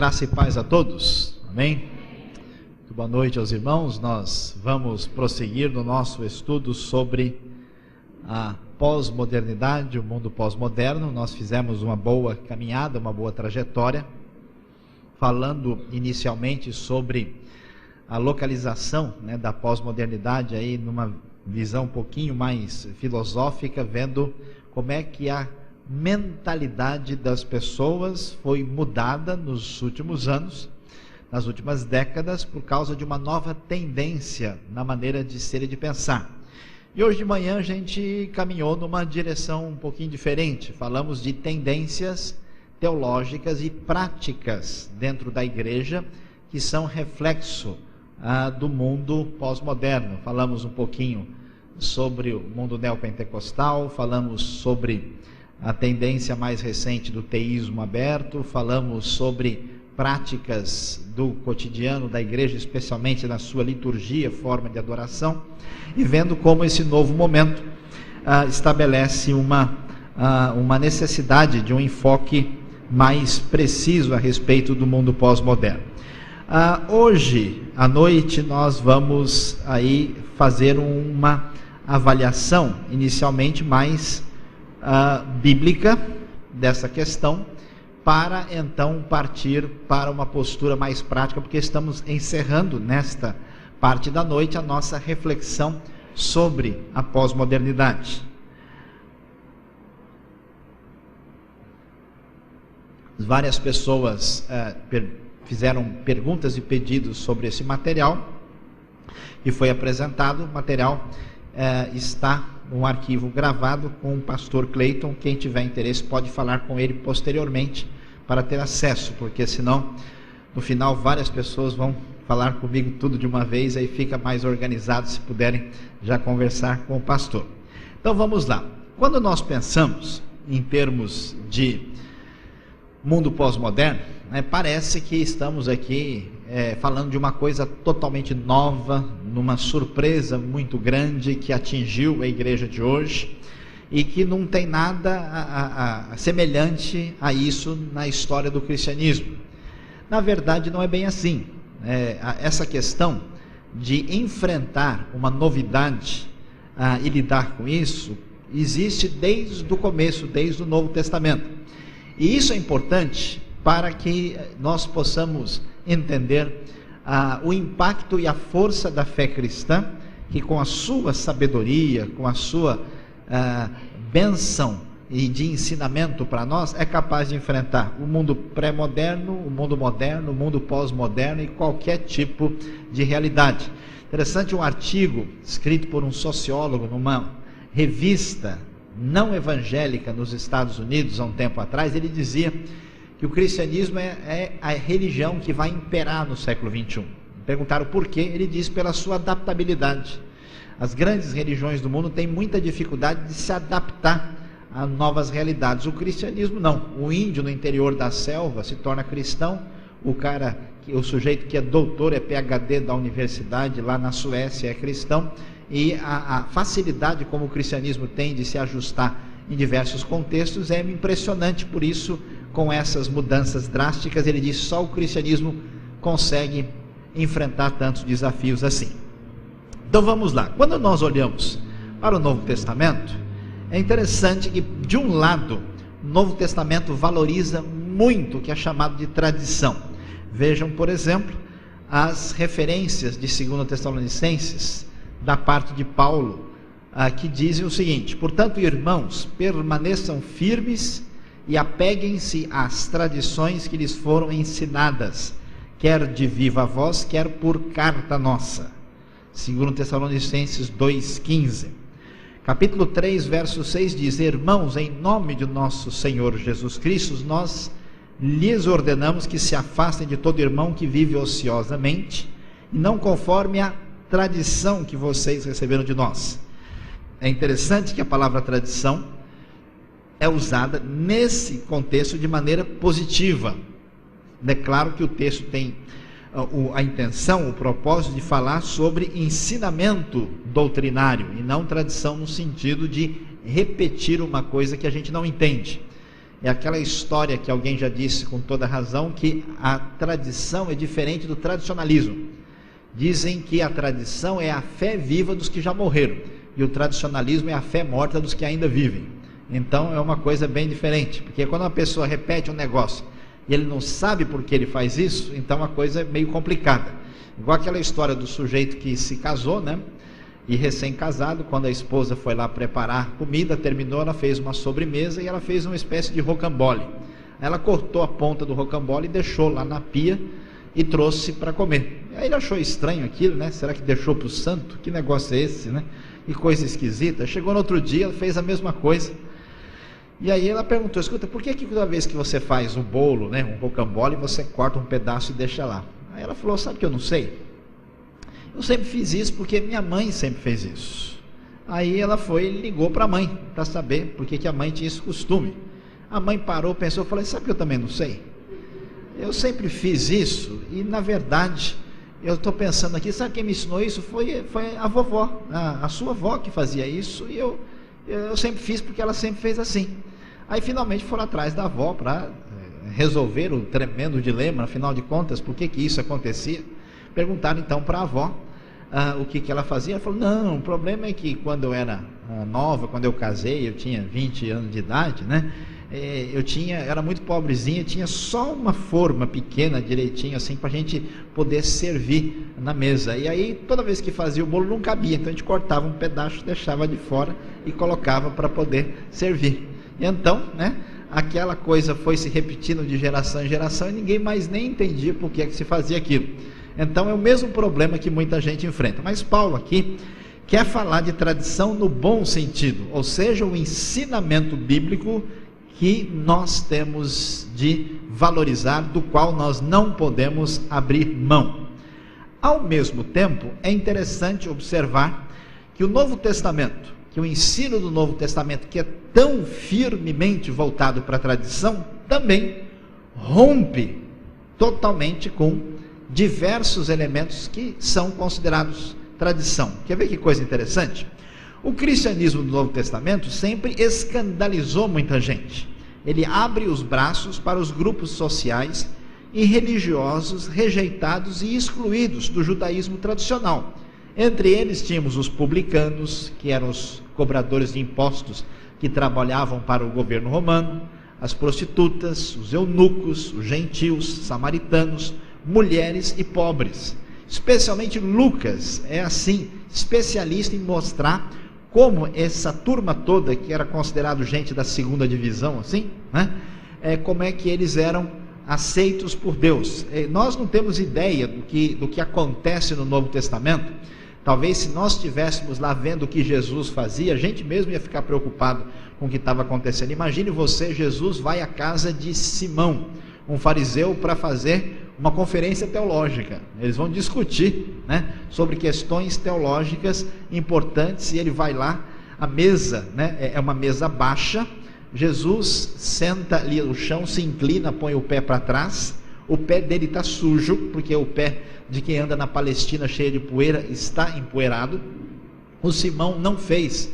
Graça e paz a todos, amém? Muito boa noite aos irmãos. Nós vamos prosseguir no nosso estudo sobre a pós-modernidade, o mundo pós-moderno. Nós fizemos uma boa caminhada, uma boa trajetória, falando inicialmente sobre a localização, da pós-modernidade, aí numa visão um pouquinho mais filosófica, vendo como é que a mentalidade das pessoas foi mudada nos últimos anos, nas últimas décadas, por causa de uma nova tendência na maneira de ser e de pensar. E hoje de manhã a gente caminhou numa direção um pouquinho diferente. Falamos de tendências teológicas e práticas dentro da igreja que são reflexo do mundo pós-moderno. Falamos um pouquinho sobre o mundo neopentecostal, falamos sobre a tendência mais recente do teísmo aberto, falamos sobre práticas do cotidiano da igreja, especialmente na sua liturgia, forma de adoração, e vendo como esse novo momento estabelece uma necessidade de um enfoque mais preciso a respeito do mundo pós-moderno. Hoje à noite nós vamos aí fazer uma avaliação inicialmente mais bíblica dessa questão, para então partir para uma postura mais prática, porque estamos encerrando nesta parte da noite a nossa reflexão sobre a pós-modernidade. Várias pessoas fizeram perguntas e pedidos sobre esse material que foi apresentado. O material está um arquivo gravado com o pastor Cleiton. Quem tiver interesse pode falar com ele posteriormente para ter acesso, porque senão no final várias pessoas vão falar comigo tudo de uma vez, aí fica mais organizado se puderem já conversar com o pastor. Então vamos lá. Quando nós pensamos em termos de mundo pós-moderno, parece que estamos aqui falando de uma coisa totalmente nova, numa surpresa muito grande que atingiu a igreja de hoje e que não tem nada semelhante a isso na história do cristianismo. Na verdade, não é bem assim. Essa questão de enfrentar uma novidade e lidar com isso existe desde o começo, desde o Novo Testamento. E isso é importante para que nós possamos entender o impacto e a força da fé cristã, que com a sua sabedoria, com a sua bênção e de ensinamento para nós, é capaz de enfrentar o mundo pré-moderno, o mundo moderno, o mundo pós-moderno e qualquer tipo de realidade. Interessante um artigo escrito por um sociólogo numa revista não evangélica nos Estados Unidos há um tempo atrás. Ele dizia que o cristianismo é a religião que vai imperar no século XXI. Perguntaram por quê? Ele diz pela sua adaptabilidade. As grandes religiões do mundo têm muita dificuldade de se adaptar a novas realidades. O cristianismo não. O índio no interior da selva se torna cristão, o sujeito que é doutor, é PhD da universidade lá na Suécia é cristão, e a facilidade como o cristianismo tem de se ajustar em diversos contextos é impressionante. Por isso, com essas mudanças drásticas, ele diz, só o cristianismo consegue enfrentar tantos desafios assim. Então vamos lá. Quando nós olhamos para o Novo Testamento, é interessante que, de um lado, o Novo Testamento valoriza muito o que é chamado de tradição. Vejam, por exemplo, as referências de 2 Tessalonicenses, da parte de Paulo, que dizem o seguinte: portanto, irmãos, permaneçam firmes e apeguem-se às tradições que lhes foram ensinadas, quer de viva voz, quer por carta nossa. 2 Tessalonicenses 2,15. Capítulo 3, verso 6 diz: irmãos, em nome de nosso Senhor Jesus Cristo, nós lhes ordenamos que se afastem de todo irmão que vive ociosamente, e não conforme a tradição que vocês receberam de nós. É interessante que a palavra tradição é usada nesse contexto de maneira positiva. É claro que o texto tem a intenção, o propósito de falar sobre ensinamento doutrinário e não tradição no sentido de repetir uma coisa que a gente não entende. É aquela história que alguém já disse com toda razão, que a tradição é diferente do tradicionalismo. Dizem que a tradição é a fé viva dos que já morreram, e o tradicionalismo é a fé morta dos que ainda vivem. Então é uma coisa bem diferente, porque quando uma pessoa repete um negócio e ele não sabe por que ele faz isso, então a coisa é meio complicada. Igual aquela história do sujeito que se casou, né? E recém-casado, quando a esposa foi lá preparar comida, terminou, ela fez uma sobremesa e ela fez uma espécie de rocambole. Ela cortou a ponta do rocambole e deixou lá na pia e trouxe para comer. Aí ele achou estranho aquilo, né? Será que deixou para o santo? Que negócio é esse, né? E coisa esquisita. Chegou no outro dia, ela fez a mesma coisa. E aí ela perguntou: escuta, por que toda vez que você faz um bolo, né, um rocambole, você corta um pedaço e deixa lá? Aí ela falou: sabe que eu não sei? Eu sempre fiz isso porque minha mãe sempre fez isso. Aí ela foi e ligou para a mãe, para saber por que a mãe tinha esse costume. A mãe parou, pensou, falou: sabe que eu também não sei? Eu sempre fiz isso e, na verdade, eu estou pensando aqui, sabe quem me ensinou isso? Foi a vovó, a sua avó que fazia isso, e eu sempre fiz porque ela sempre fez assim. Aí finalmente foram atrás da avó para resolver o tremendo dilema, afinal de contas, por que isso acontecia. Perguntaram então para a avó o que ela fazia. Ela falou: não, o problema é que quando eu era nova, quando eu casei, eu tinha 20 anos de idade, né? Era muito pobrezinha, tinha só uma forma pequena, direitinho, assim, para a gente poder servir na mesa. E aí, toda vez que fazia o bolo, não cabia, então a gente cortava um pedaço, deixava de fora e colocava para poder servir. E então, né, aquela coisa foi se repetindo de geração em geração e ninguém mais nem entendia por que se fazia aquilo. Então é o mesmo problema que muita gente enfrenta. Mas Paulo aqui quer falar de tradição no bom sentido, ou seja, o ensinamento bíblico que nós temos de valorizar, do qual nós não podemos abrir mão. Ao mesmo tempo, é interessante observar que o Novo Testamento, que o ensino do Novo Testamento, que é tão firmemente voltado para a tradição, também rompe totalmente com diversos elementos que são considerados tradição. Quer ver que coisa interessante? O cristianismo do Novo Testamento sempre escandalizou muita gente. Ele abre os braços para os grupos sociais e religiosos rejeitados e excluídos do judaísmo tradicional. Entre eles tínhamos os publicanos, que eram os cobradores de impostos que trabalhavam para o governo romano, as prostitutas, os eunucos, os gentios, samaritanos, mulheres e pobres. Especialmente Lucas é assim, especialista em mostrar como essa turma toda, que era considerado gente da segunda divisão, assim, né? Como é que eles eram aceitos por Deus. Nós não temos ideia do que acontece no Novo Testamento. Talvez se nós estivéssemos lá vendo o que Jesus fazia, a gente mesmo ia ficar preocupado com o que estava acontecendo. Imagine você, Jesus vai à casa de Simão, um fariseu, para fazer uma conferência teológica. Eles vão discutir, né, sobre questões teológicas importantes, e ele vai lá, a mesa, né, é uma mesa baixa, Jesus senta ali no chão, se inclina, põe o pé para trás, o pé dele está sujo, porque o pé de quem anda na Palestina cheio de poeira está empoeirado. O Simão não fez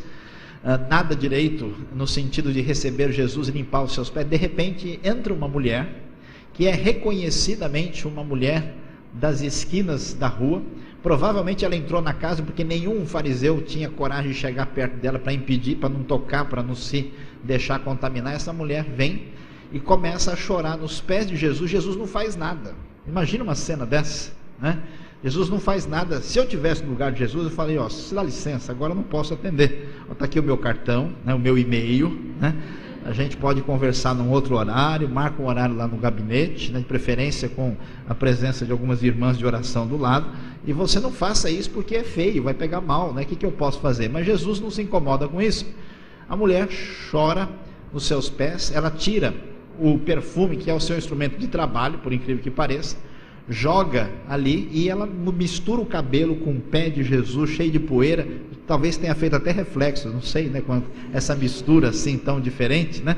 nada direito no sentido de receber Jesus e limpar os seus pés. De repente entra uma mulher, que é reconhecidamente uma mulher das esquinas da rua. Provavelmente ela entrou na casa porque nenhum fariseu tinha coragem de chegar perto dela para impedir, para não tocar, para não se deixar contaminar. Essa mulher vem e começa a chorar nos pés de Jesus. Jesus não faz nada. Imagina uma cena dessa, né? Jesus não faz nada. Se eu tivesse no lugar de Jesus, eu falei: ó, se dá licença, agora eu não posso atender. Está aqui o meu cartão, né, o meu e-mail, né? A gente pode conversar num outro horário, marca um horário lá no gabinete, né, de preferência com a presença de algumas irmãs de oração do lado, e você não faça isso porque é feio, vai pegar mal, né? O que eu posso fazer? Mas Jesus não se incomoda com isso. A mulher chora nos seus pés, ela tira o perfume, que é o seu instrumento de trabalho, por incrível que pareça, joga ali, e ela mistura o cabelo com o pé de Jesus cheio de poeira. Talvez tenha feito até reflexo, não sei, né, quando essa mistura assim tão diferente, né?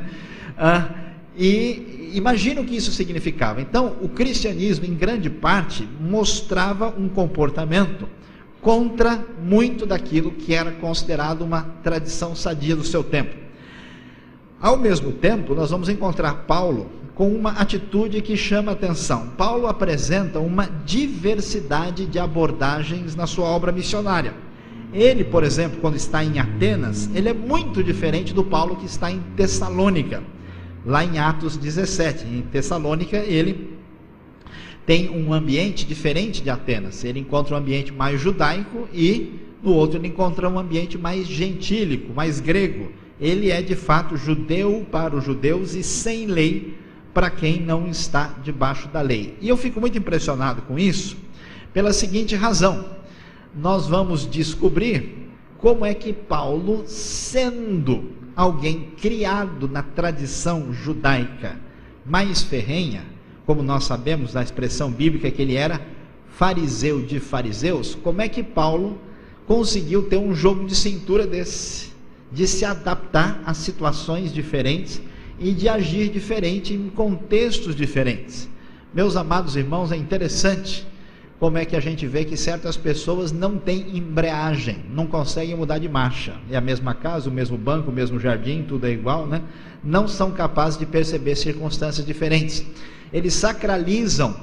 E imagina o que isso significava. Então o cristianismo, em grande parte, mostrava um comportamento contra muito daquilo que era considerado uma tradição sadia do seu tempo. Ao mesmo tempo, nós vamos encontrar Paulo com uma atitude que chama atenção. Paulo apresenta uma diversidade de abordagens na sua obra missionária. Ele, por exemplo, quando está em Atenas, ele é muito diferente do Paulo que está em Tessalônica, lá em Atos 17. Em Tessalônica, ele tem um ambiente diferente de Atenas. Ele encontra um ambiente mais judaico e no outro ele encontra um ambiente mais gentílico, mais grego. Ele é de fato judeu para os judeus e sem lei para quem não está debaixo da lei. E eu fico muito impressionado com isso pela seguinte razão: nós vamos descobrir como é que Paulo, sendo alguém criado na tradição judaica mais ferrenha, como nós sabemos da expressão bíblica que ele era fariseu de fariseus, como é que Paulo conseguiu ter um jogo de cintura desse, de se adaptar a situações diferentes e de agir diferente em contextos diferentes? Meus amados irmãos, é interessante como é que a gente vê que certas pessoas não têm embreagem, não conseguem mudar de marcha. É a mesma casa, o mesmo banco, o mesmo jardim, tudo é igual, né? Não são capazes de perceber circunstâncias diferentes. Eles sacralizam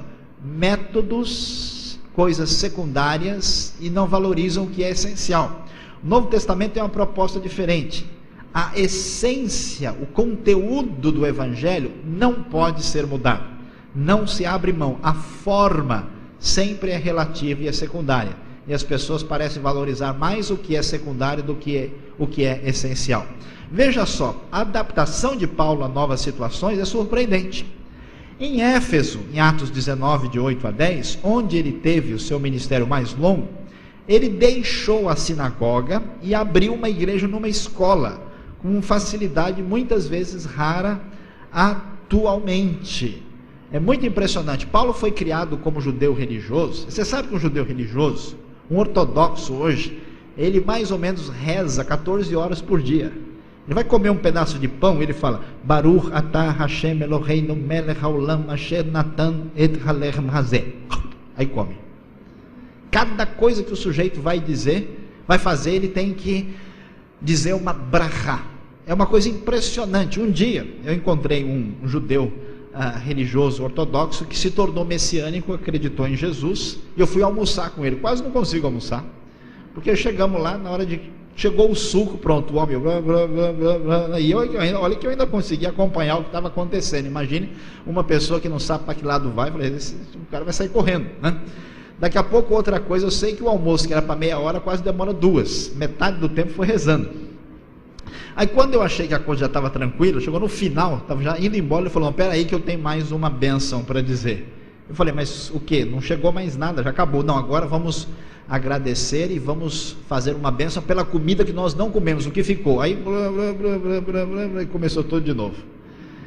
métodos, coisas secundárias, e não valorizam o que é essencial. O Novo Testamento tem uma proposta diferente. A essência, o conteúdo do Evangelho não pode ser mudado. Não se abre mão. A forma sempre é relativa e é secundária. E as pessoas parecem valorizar mais o que é secundário do que o que é essencial. Veja só, a adaptação de Paulo a novas situações é surpreendente. Em Éfeso, em Atos 19, de 8 a 10, onde ele teve o seu ministério mais longo, ele deixou a sinagoga e abriu uma igreja numa escola, com facilidade muitas vezes rara atualmente. É muito impressionante. Paulo foi criado como judeu religioso. Você sabe que um judeu religioso, um ortodoxo hoje, ele mais ou menos reza 14 horas por dia. Ele vai comer um pedaço de pão, ele fala: Baruch atah Hashem Eloheinu melech haolam asher natan et halechem hazeh. Aí come. Cada coisa que o sujeito vai dizer, vai fazer, ele tem que dizer uma brachá. É uma coisa impressionante. Um dia eu encontrei um judeu religioso ortodoxo que se tornou messiânico, acreditou em Jesus, e eu fui almoçar com ele. Quase não consigo almoçar, porque chegamos lá, na hora de... chegou o suco, pronto, o homem... e olha que eu ainda consegui acompanhar o que estava acontecendo. Imagine uma pessoa que não sabe para que lado vai. Eu falei: o cara vai sair correndo, né? Daqui a pouco, outra coisa, eu sei que o almoço, que era para meia hora, quase demora 2, metade do tempo foi rezando. Aí quando eu achei que a coisa já estava tranquila, chegou no final, estava já indo embora, ele falou: não, peraí que eu tenho mais uma bênção para dizer. Eu falei: mas o que? Não chegou mais nada, já acabou. Não, agora vamos agradecer e vamos fazer uma bênção pela comida que nós não comemos, o que ficou. Aí começou tudo de novo.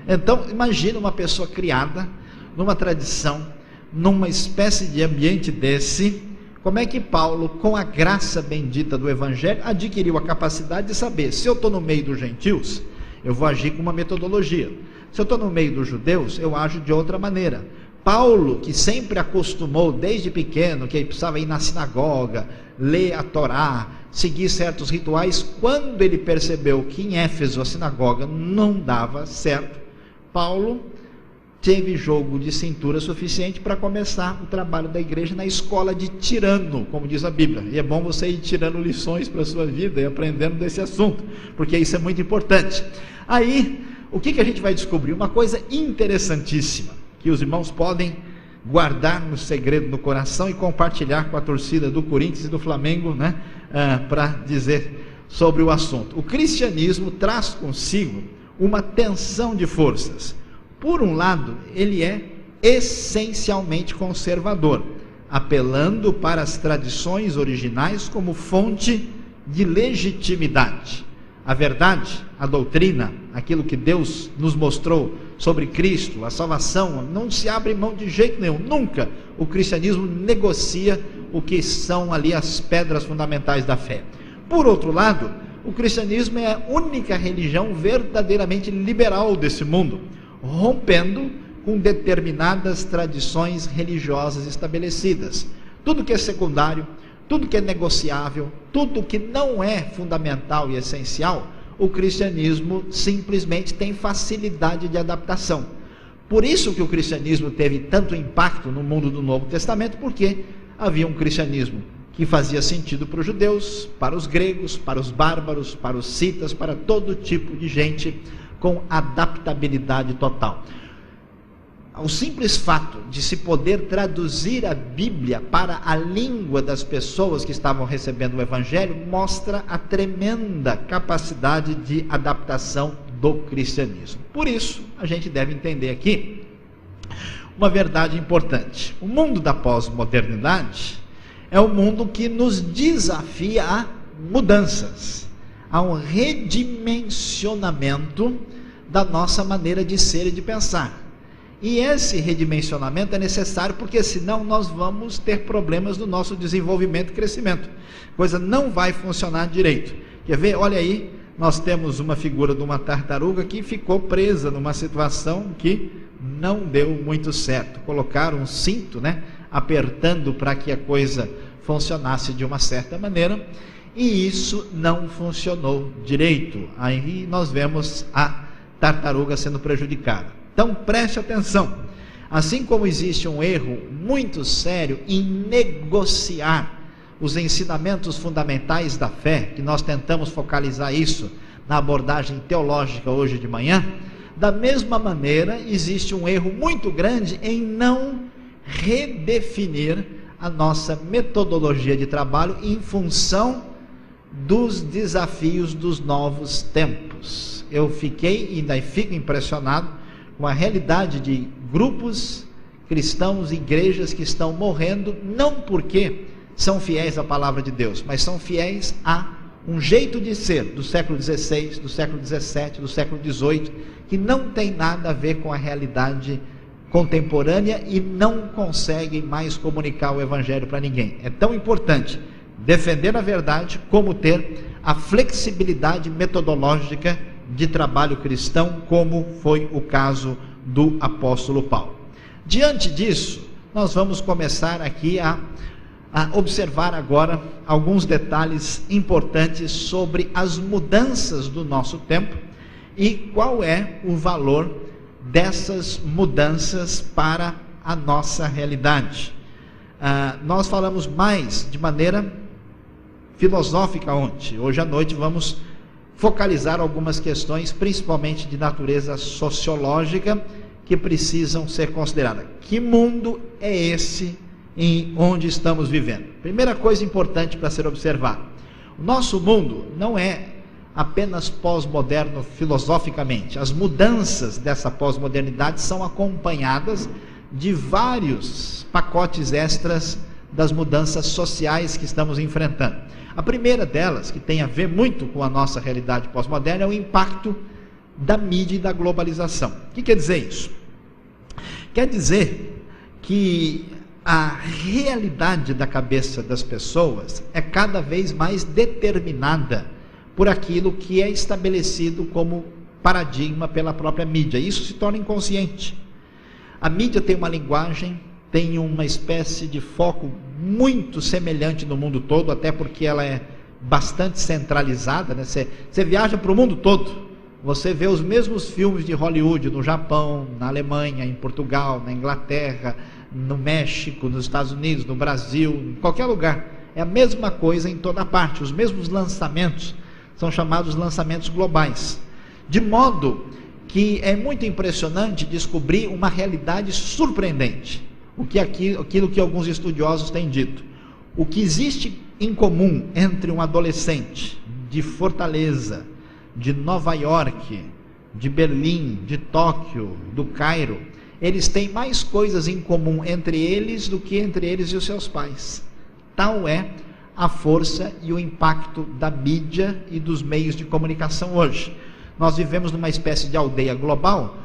Então imagina uma pessoa criada numa tradição, numa espécie de ambiente desse. Como é que Paulo, com a graça bendita do Evangelho, adquiriu a capacidade de saber: se eu estou no meio dos gentios, eu vou agir com uma metodologia. Se eu estou no meio dos judeus, eu ajo de outra maneira. Paulo, que sempre acostumou desde pequeno, que ele precisava ir na sinagoga, ler a Torá, seguir certos rituais, quando ele percebeu que em Éfeso a sinagoga não dava certo, Paulo teve jogo de cintura suficiente para começar o trabalho da igreja na escola de tirano, como diz a Bíblia. E é bom você ir tirando lições para a sua vida e aprendendo desse assunto, porque isso é muito importante. Aí, o que a gente vai descobrir? Uma coisa interessantíssima, que os irmãos podem guardar no segredo no coração e compartilhar com a torcida do Corinthians e do Flamengo, né, para dizer sobre o assunto. O cristianismo traz consigo uma tensão de forças. Por um lado, ele é essencialmente conservador, apelando para as tradições originais como fonte de legitimidade. A verdade, a doutrina, aquilo que Deus nos mostrou sobre Cristo, a salvação, não se abre mão de jeito nenhum. Nunca o cristianismo negocia o que são ali as pedras fundamentais da fé. Por outro lado, o cristianismo é a única religião verdadeiramente liberal desse mundo, rompendo com determinadas tradições religiosas estabelecidas. Tudo que é secundário, tudo que é negociável, tudo que não é fundamental e essencial, o cristianismo simplesmente tem facilidade de adaptação. Por isso que o cristianismo teve tanto impacto no mundo do Novo Testamento, porque havia um cristianismo que fazia sentido para os judeus, para os gregos, para os bárbaros, para os citas, para todo tipo de gente, com adaptabilidade total. O simples fato de se poder traduzir a Bíblia para a língua das pessoas que estavam recebendo o Evangelho mostra a tremenda capacidade de adaptação do cristianismo. Por isso, a gente deve entender aqui uma verdade importante. O mundo da pós-modernidade é um mundo que nos desafia a mudanças, a um redimensionamento da nossa maneira de ser e de pensar. E esse redimensionamento é necessário porque senão nós vamos ter problemas no nosso desenvolvimento e crescimento. A coisa não vai funcionar direito. Quer ver? Olha aí, nós temos uma figura de uma tartaruga que ficou presa numa situação que não deu muito certo. Colocaram um cinto, apertando para que a coisa funcionasse de uma certa maneira, e isso não funcionou direito. Aí nós vemos a tartaruga sendo prejudicada. Então preste atenção, assim como existe um erro muito sério em negociar os ensinamentos fundamentais da fé, que nós tentamos focalizar isso na abordagem teológica hoje de manhã, da mesma maneira existe um erro muito grande em não redefinir a nossa metodologia de trabalho em função dos desafios dos novos tempos. Eu fiquei e ainda fico impressionado com a realidade de grupos cristãos, igrejas que estão morrendo, não porque são fiéis à palavra de Deus, mas são fiéis a um jeito de ser do século XVI, do século XVII, do século XVIII, que não tem nada a ver com a realidade contemporânea e não conseguem mais comunicar o Evangelho para ninguém. É tão importante defender a verdade como ter a flexibilidade metodológica de trabalho cristão, como foi o caso do apóstolo Paulo. Diante disso, nós vamos começar aqui a observar agora alguns detalhes importantes sobre as mudanças do nosso tempo e qual é o valor dessas mudanças para a nossa realidade. Nós falamos mais de maneira filosófica ontem. Hoje à noite vamos focalizar algumas questões, principalmente de natureza sociológica, que precisam ser consideradas. Que mundo é esse em onde estamos vivendo? Primeira coisa importante para ser observada: o nosso mundo não é apenas pós-moderno filosoficamente. As mudanças dessa pós-modernidade são acompanhadas de vários pacotes extras das mudanças sociais que estamos enfrentando. A primeira delas, que tem a ver muito com a nossa realidade pós-moderna, é o impacto da mídia e da globalização. O que quer dizer isso? Quer dizer que a realidade da cabeça das pessoas é cada vez mais determinada por aquilo que é estabelecido como paradigma pela própria mídia. Isso se torna inconsciente. A mídia tem uma linguagem, tem uma espécie de foco muito semelhante no mundo todo, até porque ela é bastante centralizada, Você viaja para o mundo todo, você vê os mesmos filmes de Hollywood no Japão, na Alemanha, em Portugal, na Inglaterra, no México, nos Estados Unidos, no Brasil, em qualquer lugar. É a mesma coisa em toda parte. Os mesmos lançamentos são chamados lançamentos globais. De modo que é muito impressionante descobrir uma realidade surpreendente. Aquilo que alguns estudiosos têm dito. O que existe em comum entre um adolescente de Fortaleza, de Nova York, de Berlim, de Tóquio, do Cairo, eles têm mais coisas em comum entre eles do que entre eles e os seus pais. Tal é a força e o impacto da mídia e dos meios de comunicação hoje. Nós vivemos numa espécie de aldeia global,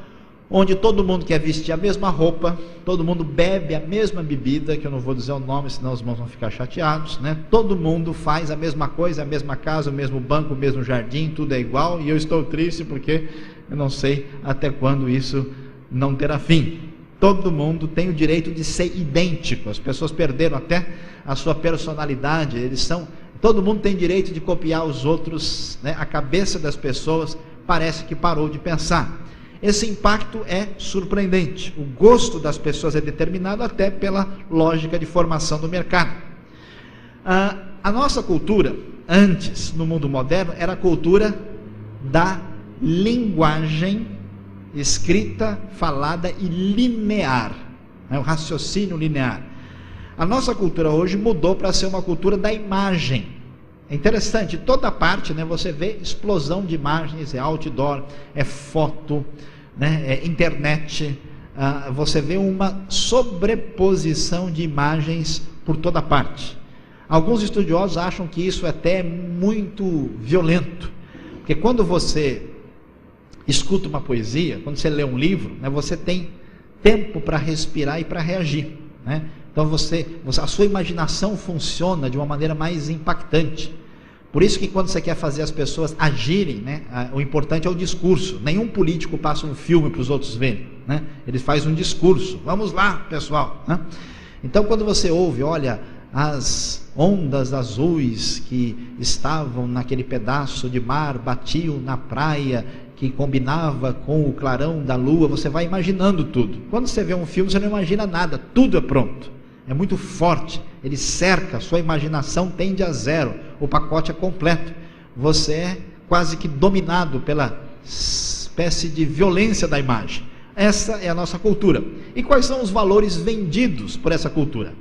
onde todo mundo quer vestir a mesma roupa, todo mundo bebe a mesma bebida, que eu não vou dizer o nome, senão os irmãos vão ficar chateados, Todo mundo faz a mesma coisa, a mesma casa, o mesmo banco, o mesmo jardim, tudo é igual, e eu estou triste porque eu não sei até quando isso não terá fim. Todo mundo tem o direito de ser idêntico. As pessoas perderam até a sua personalidade, eles são Todo mundo tem direito de copiar os outros, né? A cabeça das pessoas parece que parou de pensar. Esse impacto é surpreendente. O gosto das pessoas é determinado até pela lógica de formação do mercado. A nossa cultura, antes, no mundo moderno, era a cultura da linguagem escrita, falada e linear, né? O raciocínio linear. A nossa cultura hoje mudou para ser uma cultura da imagem. É interessante, toda parte, né, você vê explosão de imagens, é outdoor, é foto, né, é internet, você vê uma sobreposição de imagens por toda parte. Alguns estudiosos acham que isso é até muito violento, porque quando você escuta uma poesia, quando você lê um livro, né, você tem tempo para respirar e para reagir, né? Então a sua imaginação funciona de uma maneira mais impactante. Por isso que quando você quer fazer as pessoas agirem, né, o importante é o discurso. Nenhum político passa um filme para os outros verem, né? Ele faz um discurso. Vamos lá, pessoal, né? Então quando você ouve, olha, as ondas azuis que estavam naquele pedaço de mar batiam na praia que combinava com o clarão da lua, você vai imaginando tudo. Quando você vê um filme, você não imagina nada, tudo é pronto. É muito forte, ele cerca, sua imaginação tende a zero, o pacote é completo. Você é quase que dominado pela espécie de violência da imagem. Essa é a nossa cultura. E quais são os valores vendidos por essa cultura?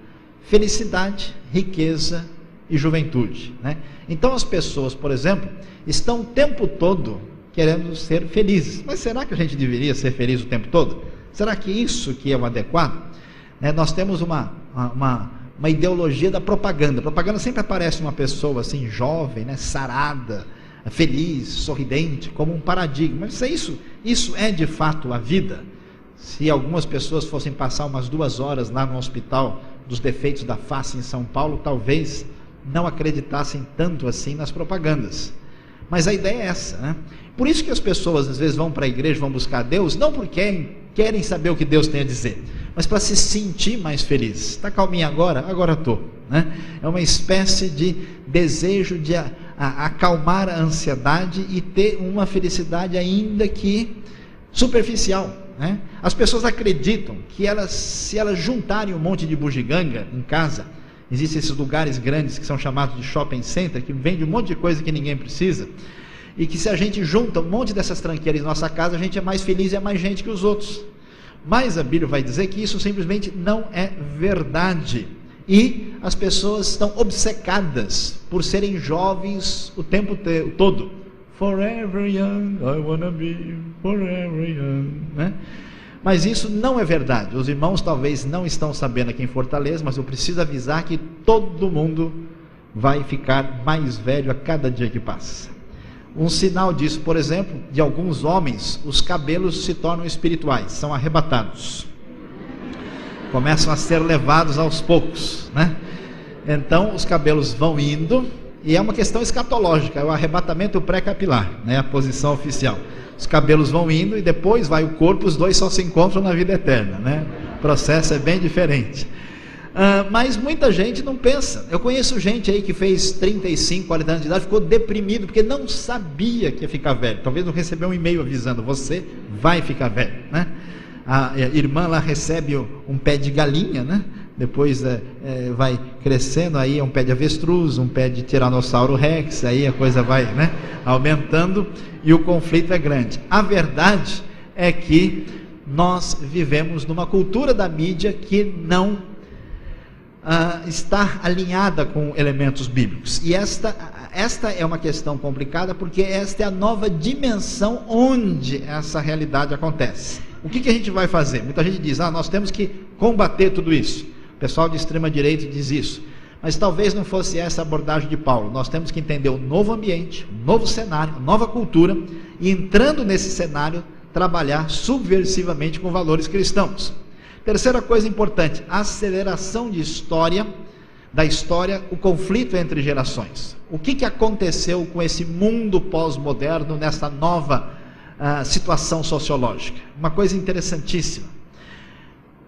Felicidade, riqueza e juventude, né? Então as pessoas, por exemplo, estão o tempo todo querendo ser felizes. Mas será que a gente deveria ser feliz o tempo todo? Será que isso que é o adequado? Nós temos uma ideologia da propaganda. A propaganda sempre aparece uma pessoa assim, jovem, né, sarada, feliz, sorridente, como um paradigma. Mas isso é de fato a vida? Se algumas pessoas fossem passar umas 2 horas lá no hospital dos defeitos da face em São Paulo, talvez não acreditassem tanto assim nas propagandas. Mas a ideia é essa, né? Por isso que as pessoas às vezes vão para a igreja, vão buscar Deus, não porque querem saber o que Deus tem a dizer, mas para se sentir mais feliz. Está calminho agora? Agora estou, né? É uma espécie de desejo de acalmar a ansiedade e ter uma felicidade ainda que superficial, né? As pessoas acreditam que se elas juntarem um monte de bugiganga em casa, existem esses lugares grandes que são chamados de shopping center, que vende um monte de coisa que ninguém precisa, e que se a gente junta um monte dessas tranqueiras em nossa casa, a gente é mais feliz e é mais gente que os outros. Mas a Bíblia vai dizer que isso simplesmente não é verdade. E as pessoas estão obcecadas por serem jovens o tempo todo. Forever young, I wanna be forever young, né? Mas isso não é verdade. Os irmãos talvez não estão sabendo aqui em Fortaleza, mas eu preciso avisar que todo mundo vai ficar mais velho a cada dia que passa. Um sinal disso, por exemplo, de alguns homens, os cabelos se tornam espirituais, são arrebatados. Começam a ser levados aos poucos, né? Então os cabelos vão indo, e é uma questão escatológica, é o arrebatamento pré-capilar, né? A posição oficial. Os cabelos vão indo e depois vai o corpo, os dois só se encontram na vida eterna, né? O processo é bem diferente. Mas muita gente não pensa. Eu conheço gente aí que fez 35, 40 anos de idade, ficou deprimido porque não sabia que ia ficar velho. Talvez não recebeu um e-mail avisando, você vai ficar velho, né? A irmã lá recebe um pé de galinha, né? Depois vai crescendo, aí é um pé de avestruz, um pé de tiranossauro rex, aí a coisa vai, né, aumentando e o conflito é grande. A verdade é que nós vivemos numa cultura da mídia que não está alinhada com elementos bíblicos. E esta é uma questão complicada, porque esta é a nova dimensão onde essa realidade acontece. O que a gente vai fazer? Muita gente diz, nós temos que combater tudo isso. O pessoal de extrema direita diz isso. Mas talvez não fosse essa a abordagem de Paulo. Nós temos que entender o novo ambiente, o novo cenário, a nova cultura, e entrando nesse cenário, trabalhar subversivamente com valores cristãos. Terceira coisa importante, a aceleração da história, o conflito entre gerações. O que aconteceu com esse mundo pós-moderno nessa nova situação sociológica? Uma coisa interessantíssima.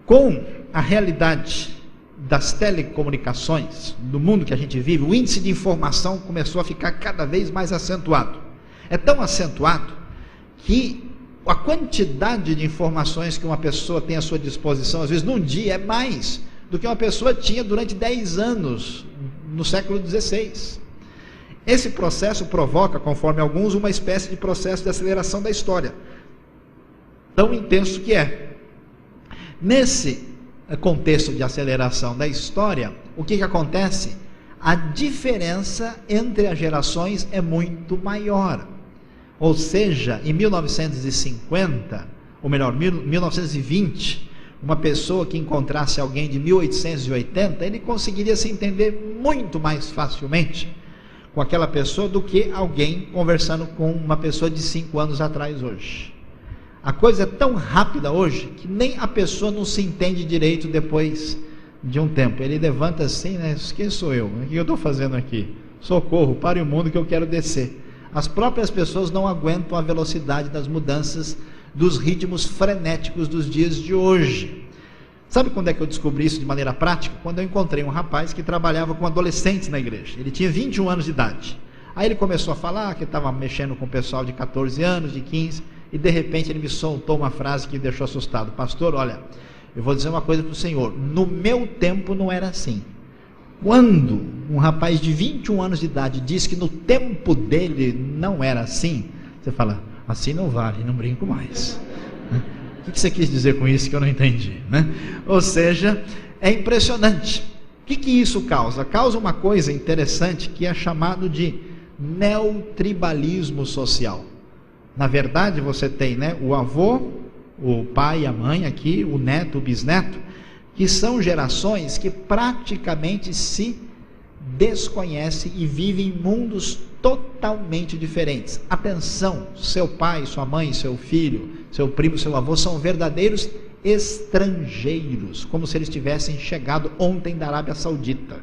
Com a realidade das telecomunicações, do mundo que a gente vive, o índice de informação começou a ficar cada vez mais acentuado. É tão acentuado que a quantidade de informações que uma pessoa tem à sua disposição, às vezes num dia, é mais do que uma pessoa tinha durante 10 anos no século XVI. Esse processo provoca, conforme alguns, uma espécie de processo de aceleração da história, tão intenso que é. Nesse contexto de aceleração da história, o que acontece? A diferença entre as gerações é muito maior. Ou seja, em 1950, ou melhor, 1920, uma pessoa que encontrasse alguém de 1880, ele conseguiria se entender muito mais facilmente com aquela pessoa do que alguém conversando com uma pessoa de 5 anos atrás hoje. A coisa é tão rápida hoje que nem a pessoa não se entende direito depois de um tempo. Ele levanta assim, né? Quem sou eu? O que eu estou fazendo aqui? Socorro, pare o mundo que eu quero descer. As próprias pessoas não aguentam a velocidade das mudanças, dos ritmos frenéticos dos dias de hoje. Sabe quando é que eu descobri isso de maneira prática? Quando eu encontrei um rapaz que trabalhava com adolescentes na igreja. Ele tinha 21 anos de idade. Aí ele começou a falar que estava mexendo com o pessoal de 14 anos, de 15, e de repente ele me soltou uma frase que me deixou assustado. Pastor, olha, eu vou dizer uma coisa para o senhor. No meu tempo não era assim. Quando um rapaz de 21 anos de idade diz que no tempo dele não era assim, você fala, assim não vale, não brinco mais. O que você quis dizer com isso que eu não entendi, né? Ou seja, é impressionante. O que isso causa? Causa uma coisa interessante que é chamado de neotribalismo social. Na verdade, você tem, né, o avô, o pai, a mãe aqui, o neto, o bisneto, que são gerações que praticamente se desconhecem e vivem em mundos totalmente diferentes. Atenção, seu pai, sua mãe, seu filho, seu primo, seu avô são verdadeiros estrangeiros, como se eles tivessem chegado ontem da Arábia Saudita.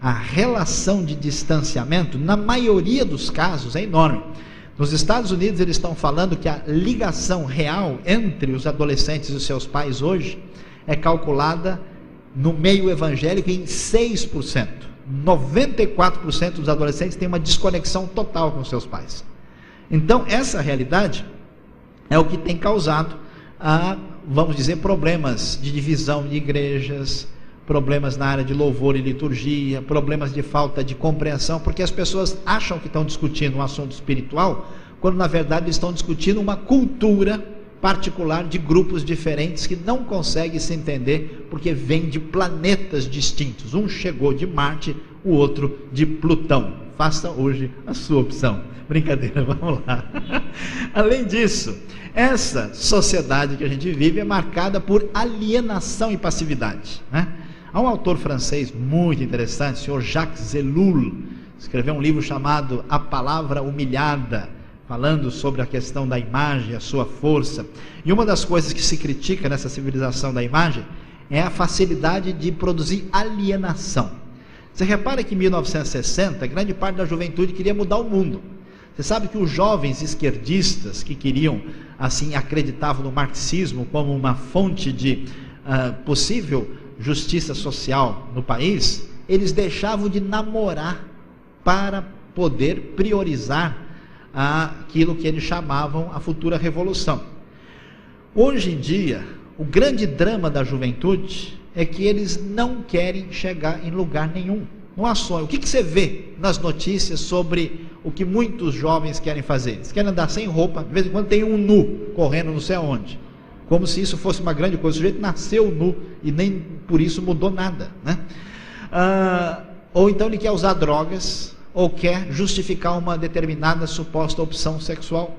A relação de distanciamento, na maioria dos casos, é enorme. Nos Estados Unidos eles estão falando que a ligação real entre os adolescentes e os seus pais hoje é calculada no meio evangélico em 6%. 94% dos adolescentes têm uma desconexão total com seus pais. Então, essa realidade é o que tem causado, vamos dizer, problemas de divisão de igrejas, problemas na área de louvor e liturgia, problemas de falta de compreensão, porque as pessoas acham que estão discutindo um assunto espiritual, quando na verdade estão discutindo uma cultura particular de grupos diferentes que não conseguem se entender porque vêm de planetas distintos. Um chegou de Marte, o outro de Plutão. Faça hoje a sua opção. Brincadeira, vamos lá. Além disso, essa sociedade que a gente vive é marcada por alienação e passividade, né? Há um autor francês muito interessante, o senhor Jacques Ellul, escreveu um livro chamado A Palavra Humilhada, falando sobre a questão da imagem, a sua força. E uma das coisas que se critica nessa civilização da imagem é a facilidade de produzir alienação. Você repara que em 1960, grande parte da juventude queria mudar o mundo. Você sabe que os jovens esquerdistas que queriam, assim, acreditavam no marxismo como uma fonte de possível justiça social no país, eles deixavam de namorar para poder priorizar aquilo que eles chamavam a futura revolução. Hoje em dia, o grande drama da juventude é que eles não querem chegar em lugar nenhum. Não há sonho. O que você vê nas notícias sobre o que muitos jovens querem fazer? Eles querem andar sem roupa, de vez em quando tem um nu correndo não sei aonde, como se isso fosse uma grande coisa. O sujeito nasceu nu e nem por isso mudou nada, né? Ou então ele quer usar drogas, ou quer justificar uma determinada suposta opção sexual.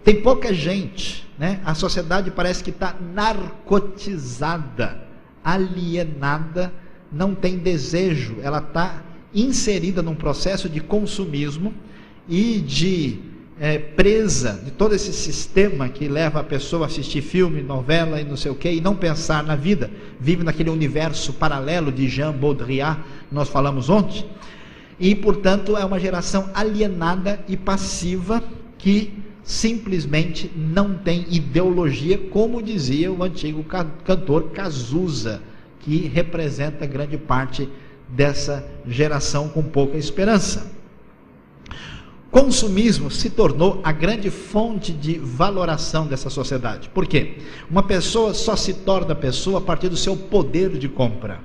Tem pouca gente, né? A sociedade parece que está narcotizada, alienada, não tem desejo, ela está inserida num processo de consumismo e de presa de todo esse sistema que leva a pessoa a assistir filme, novela e não sei o que, e não pensar na vida. Vive naquele universo paralelo de Jean Baudrillard, nós falamos ontem. E, portanto, é uma geração alienada e passiva que simplesmente não tem ideologia, como dizia o antigo cantor Cazuza, que representa grande parte dessa geração com pouca esperança. Consumismo se tornou a grande fonte de valoração dessa sociedade. Por quê? Uma pessoa só se torna pessoa a partir do seu poder de compra,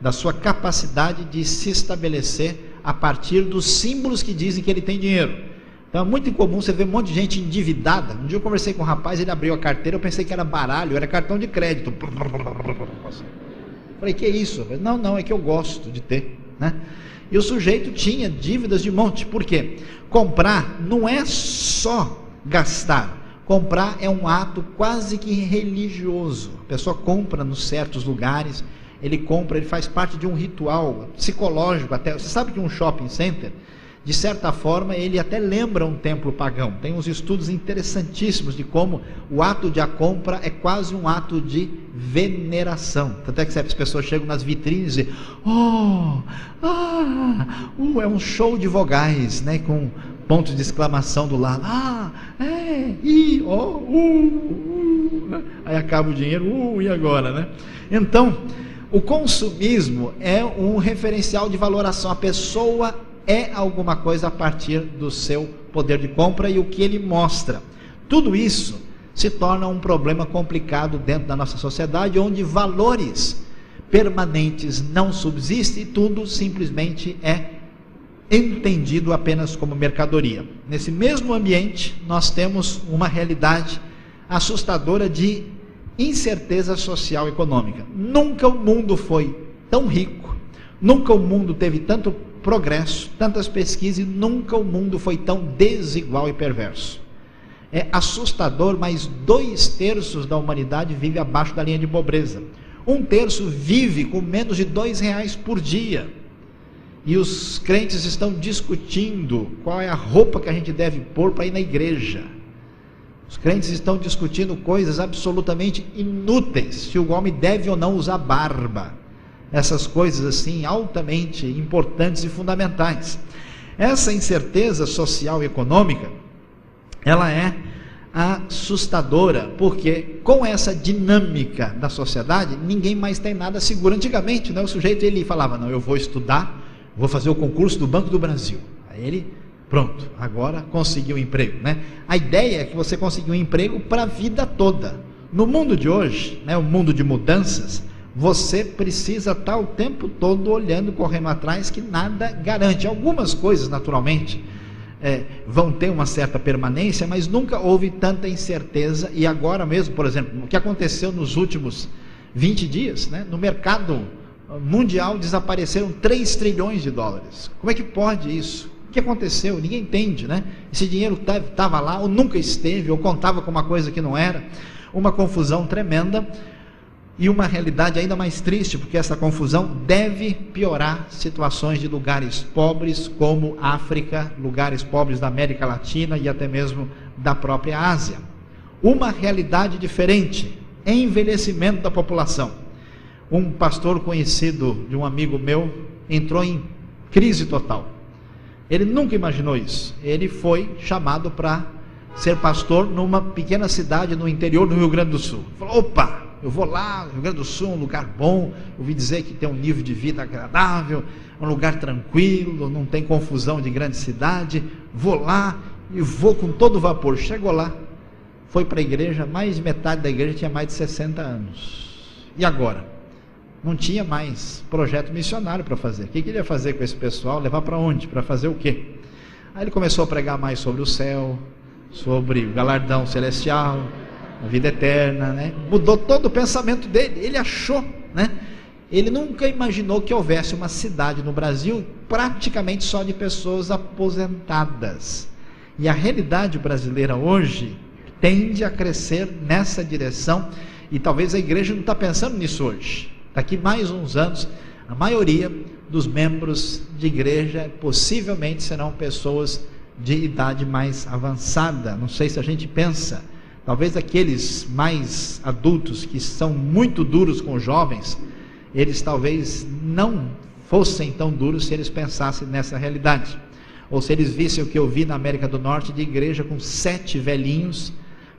da sua capacidade de se estabelecer a partir dos símbolos que dizem que ele tem dinheiro. Então é muito incomum você ver um monte de gente endividada. Um dia eu conversei com um rapaz, ele abriu a carteira, eu pensei que era baralho, era cartão de crédito. Falei, que é isso? Não, é que eu gosto de ter, né? E o sujeito tinha dívidas de monte. Por quê? Comprar não é só gastar. Comprar é um ato quase que religioso. A pessoa compra nos certos lugares, ele compra, ele faz parte de um ritual psicológico até. Você sabe que um shopping center, de certa forma, ele até lembra um templo pagão. Tem uns estudos interessantíssimos de como o ato de a compra é quase um ato de veneração. Tanto é que as pessoas chegam nas vitrines e é um show de vogais, né, com pontos de exclamação do lado. Aí acaba o dinheiro, e agora, né? Então, o consumismo é um referencial de valoração. A pessoa é alguma coisa a partir do seu poder de compra e o que ele mostra. Tudo isso se torna um problema complicado dentro da nossa sociedade, onde valores permanentes não subsistem e tudo simplesmente é entendido apenas como mercadoria. Nesse mesmo ambiente, nós temos uma realidade assustadora de incerteza social e econômica. Nunca o mundo foi tão rico, nunca o mundo teve tanto progresso, tantas pesquisas, e nunca o mundo foi tão desigual e perverso. É assustador, mas 2/3 da humanidade vive abaixo da linha de pobreza. 1/3 vive com menos de R$2 por dia. E os crentes estão discutindo qual é a roupa que a gente deve pôr para ir na igreja. Os crentes estão discutindo coisas absolutamente inúteis, se o homem deve ou não usar barba. Essas coisas assim altamente importantes e fundamentais. Essa incerteza social e econômica, ela é assustadora, porque com essa dinâmica da sociedade, ninguém mais tem nada seguro. Antigamente, né, o sujeito ele falava, não, eu vou estudar, vou fazer o concurso do Banco do Brasil. Aí ele, pronto, agora conseguiu um emprego, né? A ideia é que você conseguiu um emprego para a vida toda. No mundo de hoje, né, o mundo de mudanças, você precisa estar o tempo todo olhando, correndo atrás, que nada garante. Algumas coisas, naturalmente, vão ter uma certa permanência, mas nunca houve tanta incerteza. E agora mesmo, por exemplo, o que aconteceu nos últimos 20 dias, né? No mercado mundial desapareceram 3 trilhões de dólares. Como é que pode isso? O que aconteceu? Ninguém entende, né? Esse dinheiro estava lá, ou nunca esteve, ou contava com uma coisa que não era. Uma confusão tremenda. E uma realidade ainda mais triste, porque essa confusão deve piorar situações de lugares pobres como África, lugares pobres da América Latina e até mesmo da própria Ásia. Uma realidade diferente, envelhecimento da população. Um pastor conhecido de um amigo meu entrou em crise total. Ele nunca imaginou isso. Ele foi chamado para ser pastor numa pequena cidade no interior do Rio Grande do Sul. Falou, opa! Eu vou lá, Rio Grande do Sul, um lugar bom, ouvi dizer que tem um nível de vida agradável, um lugar tranquilo, não tem confusão de grande cidade, vou lá e vou com todo vapor. Chegou lá, foi para a igreja, mais de metade da igreja tinha mais de 60 anos. E agora? Não tinha mais projeto missionário para fazer. O que ele ia fazer com esse pessoal? Levar para onde? Para fazer o quê? Aí ele começou a pregar mais sobre o céu, sobre o galardão celestial, a vida eterna, né? Mudou todo o pensamento dele. Ele achou, né? Ele nunca imaginou que houvesse uma cidade no Brasil praticamente só de pessoas aposentadas. E a realidade brasileira hoje tende a crescer nessa direção, e talvez a igreja não está pensando nisso hoje. Daqui mais uns anos, a maioria dos membros de igreja possivelmente serão pessoas de idade mais avançada. Não sei se a gente pensa. Talvez aqueles mais adultos que são muito duros com os jovens, eles talvez não fossem tão duros se eles pensassem nessa realidade. Ou se eles vissem o que eu vi na América do Norte, de igreja com 7 velhinhos,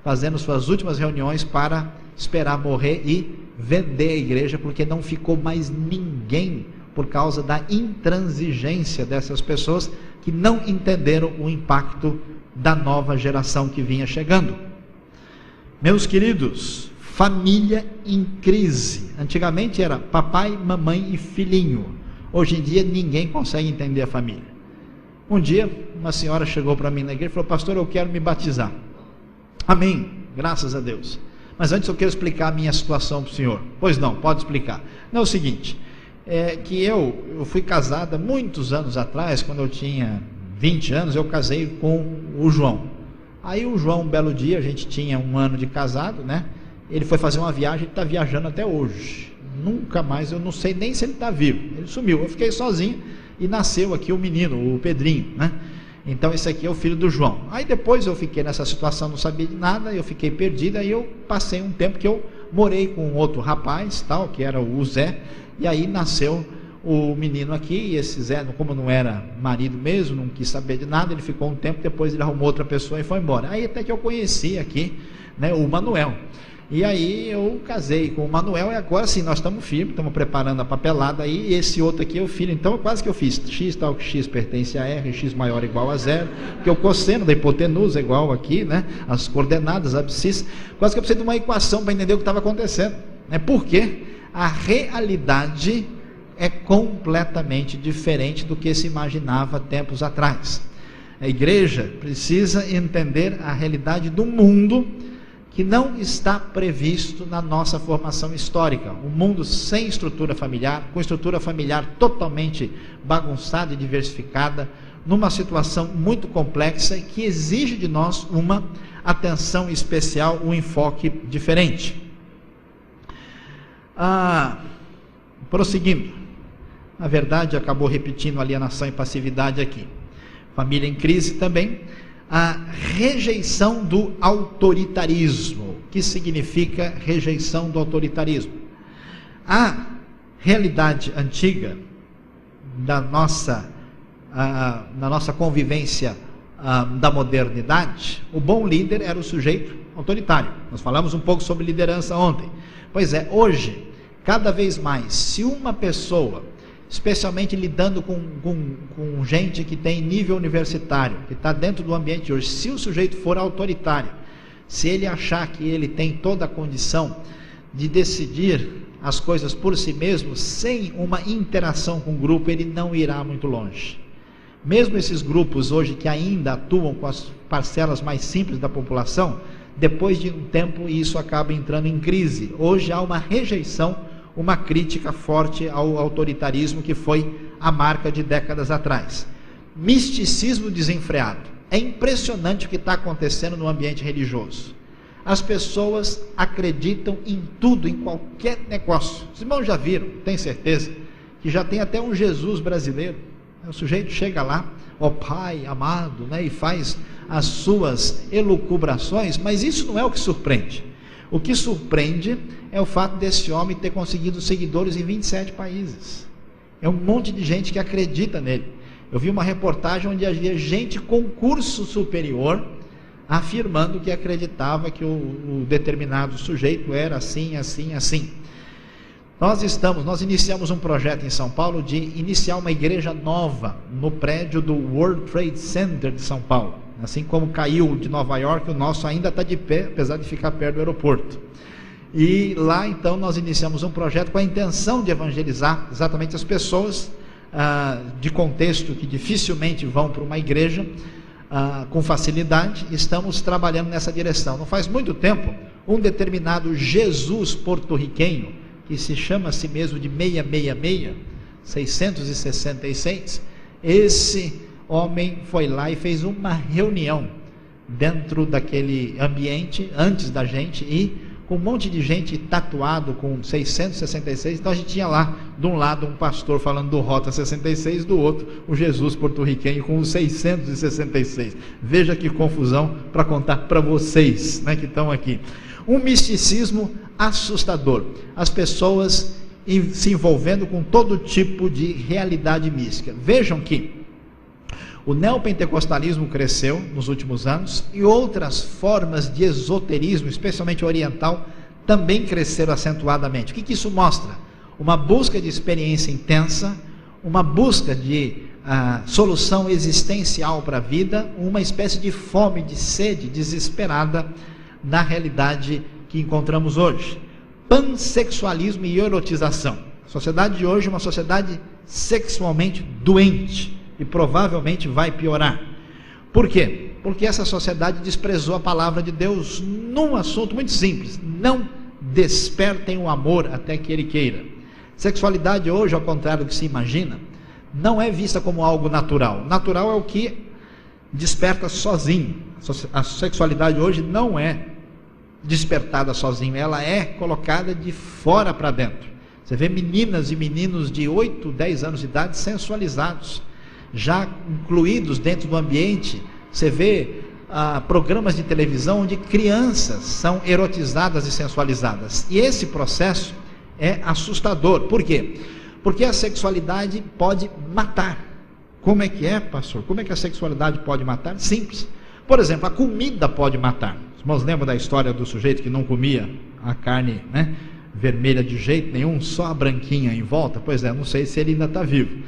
fazendo suas últimas reuniões para esperar morrer e vender a igreja, porque não ficou mais ninguém por causa da intransigência dessas pessoas que não entenderam o impacto da nova geração que vinha chegando. Meus queridos, família em crise. Antigamente era papai, mamãe e filhinho. Hoje em dia ninguém consegue entender a família. Um dia uma senhora chegou para mim na igreja e falou: pastor, eu quero me batizar. Amém, graças a Deus. Mas antes eu quero explicar a minha situação para o senhor. Pois não, pode explicar. Não, é o seguinte, que eu fui casada muitos anos atrás, quando eu tinha 20 anos, eu casei com o João. Aí o João, um belo dia, a gente tinha 1 ano de casado, né? Ele foi fazer uma viagem, ele está viajando até hoje. Nunca mais, eu não sei nem se ele está vivo. Ele sumiu, eu fiquei sozinho e nasceu aqui o menino, o Pedrinho, né? Então esse aqui é o filho do João. Aí depois eu fiquei nessa situação, não sabia de nada, eu fiquei perdido, aí eu passei um tempo que eu morei com outro rapaz, tal, que era o Zé, e aí nasceu o menino aqui, e esse Zé, como não era marido mesmo, não quis saber de nada, ele ficou um tempo, depois ele arrumou outra pessoa e foi embora. Aí até que eu conheci aqui, né, o Manuel. E aí eu casei com o Manuel, e agora sim, nós estamos firmes, estamos preparando a papelada aí, e esse outro aqui é o filho. Então quase que eu fiz x tal que x pertence a r, x maior ou igual a zero, porque o cosseno da hipotenusa é igual aqui, né, as coordenadas, a abscissa. Quase que eu precisei de uma equação para entender o que estava acontecendo, né? Porque a realidade é completamente diferente do que se imaginava tempos atrás. A igreja precisa entender a realidade do mundo que não está previsto na nossa formação histórica. Um mundo sem estrutura familiar, com estrutura familiar totalmente bagunçada e diversificada, numa situação muito complexa que exige de nós uma atenção especial, um enfoque diferente. Prosseguindo, na verdade acabou repetindo alienação e passividade aqui. Família em crise também. A rejeição do autoritarismo. O que significa rejeição do autoritarismo? A realidade antiga da nossa convivência da modernidade, o bom líder era o sujeito autoritário. Nós falamos um pouco sobre liderança ontem. Pois é, hoje, cada vez mais, se uma pessoa, especialmente lidando com gente que tem nível universitário, que está dentro do ambiente hoje, se o sujeito for autoritário, se ele achar que ele tem toda a condição de decidir as coisas por si mesmo, sem uma interação com o grupo, ele não irá muito longe. Mesmo esses grupos hoje que ainda atuam com as parcelas mais simples da população, depois de um tempo isso acaba entrando em crise. Hoje há uma rejeição, uma crítica forte ao autoritarismo que foi a marca de décadas atrás. Misticismo desenfreado. É impressionante o que está acontecendo no ambiente religioso. As pessoas acreditam em tudo, em qualquer negócio. Os irmãos já viram, tem certeza, que já tem até um Jesus brasileiro. O sujeito chega lá, ó Pai amado, né, e faz as suas elucubrações, mas isso não é o que surpreende. O que surpreende é o fato desse homem ter conseguido seguidores em 27 países. É um monte de gente que acredita nele. Eu vi uma reportagem onde havia gente com curso superior afirmando que acreditava que o determinado sujeito era assim, assim, assim. Nós iniciamos um projeto em São Paulo de iniciar uma igreja nova no prédio do World Trade Center de São Paulo. Assim como caiu de Nova York, o nosso ainda está de pé, apesar de ficar perto do aeroporto. E lá então nós iniciamos um projeto com a intenção de evangelizar exatamente as pessoas de contexto que dificilmente vão para uma igreja com facilidade. Estamos trabalhando nessa direção. Não faz muito tempo, um determinado Jesus porto-riquenho, que se chama a si mesmo de 666, esse homem foi lá e fez uma reunião dentro daquele ambiente, antes da gente, e com um monte de gente tatuado com 666, então a gente tinha lá, de um lado um pastor falando do Rota 66, do outro o Jesus porto-riquenho com os 666, veja que confusão para contar para vocês, né, que estão aqui. Um misticismo assustador, as pessoas se envolvendo com todo tipo de realidade mística. Vejam que o neopentecostalismo cresceu nos últimos anos e outras formas de esoterismo, especialmente oriental, também cresceram acentuadamente. O que isso mostra? Uma busca de experiência intensa, uma busca de solução existencial para a vida, uma espécie de fome, de sede desesperada na realidade que encontramos hoje. Pansexualismo e erotização. A sociedade de hoje é uma sociedade sexualmente doente e provavelmente vai piorar. Por quê? Porque essa sociedade desprezou a palavra de Deus num assunto muito simples: não despertem o amor até que ele queira. Sexualidade hoje, ao contrário do que se imagina, não é vista como algo natural. Natural é o que desperta sozinho. A sexualidade hoje não é despertada sozinho, ela é colocada de fora para dentro. Você vê meninas e meninos de 8, 10 anos de idade sensualizados, já incluídos dentro do ambiente. Você vê programas de televisão onde crianças são erotizadas e sensualizadas. E esse processo é assustador. Por quê? Porque a sexualidade pode matar. Como é que é, pastor? Como é que a sexualidade pode matar? Simples. Por exemplo, a comida pode matar. Os irmãos lembram da história do sujeito que não comia a carne, né, vermelha de jeito nenhum, só a branquinha em volta? Pois é, não sei se ele ainda está vivo.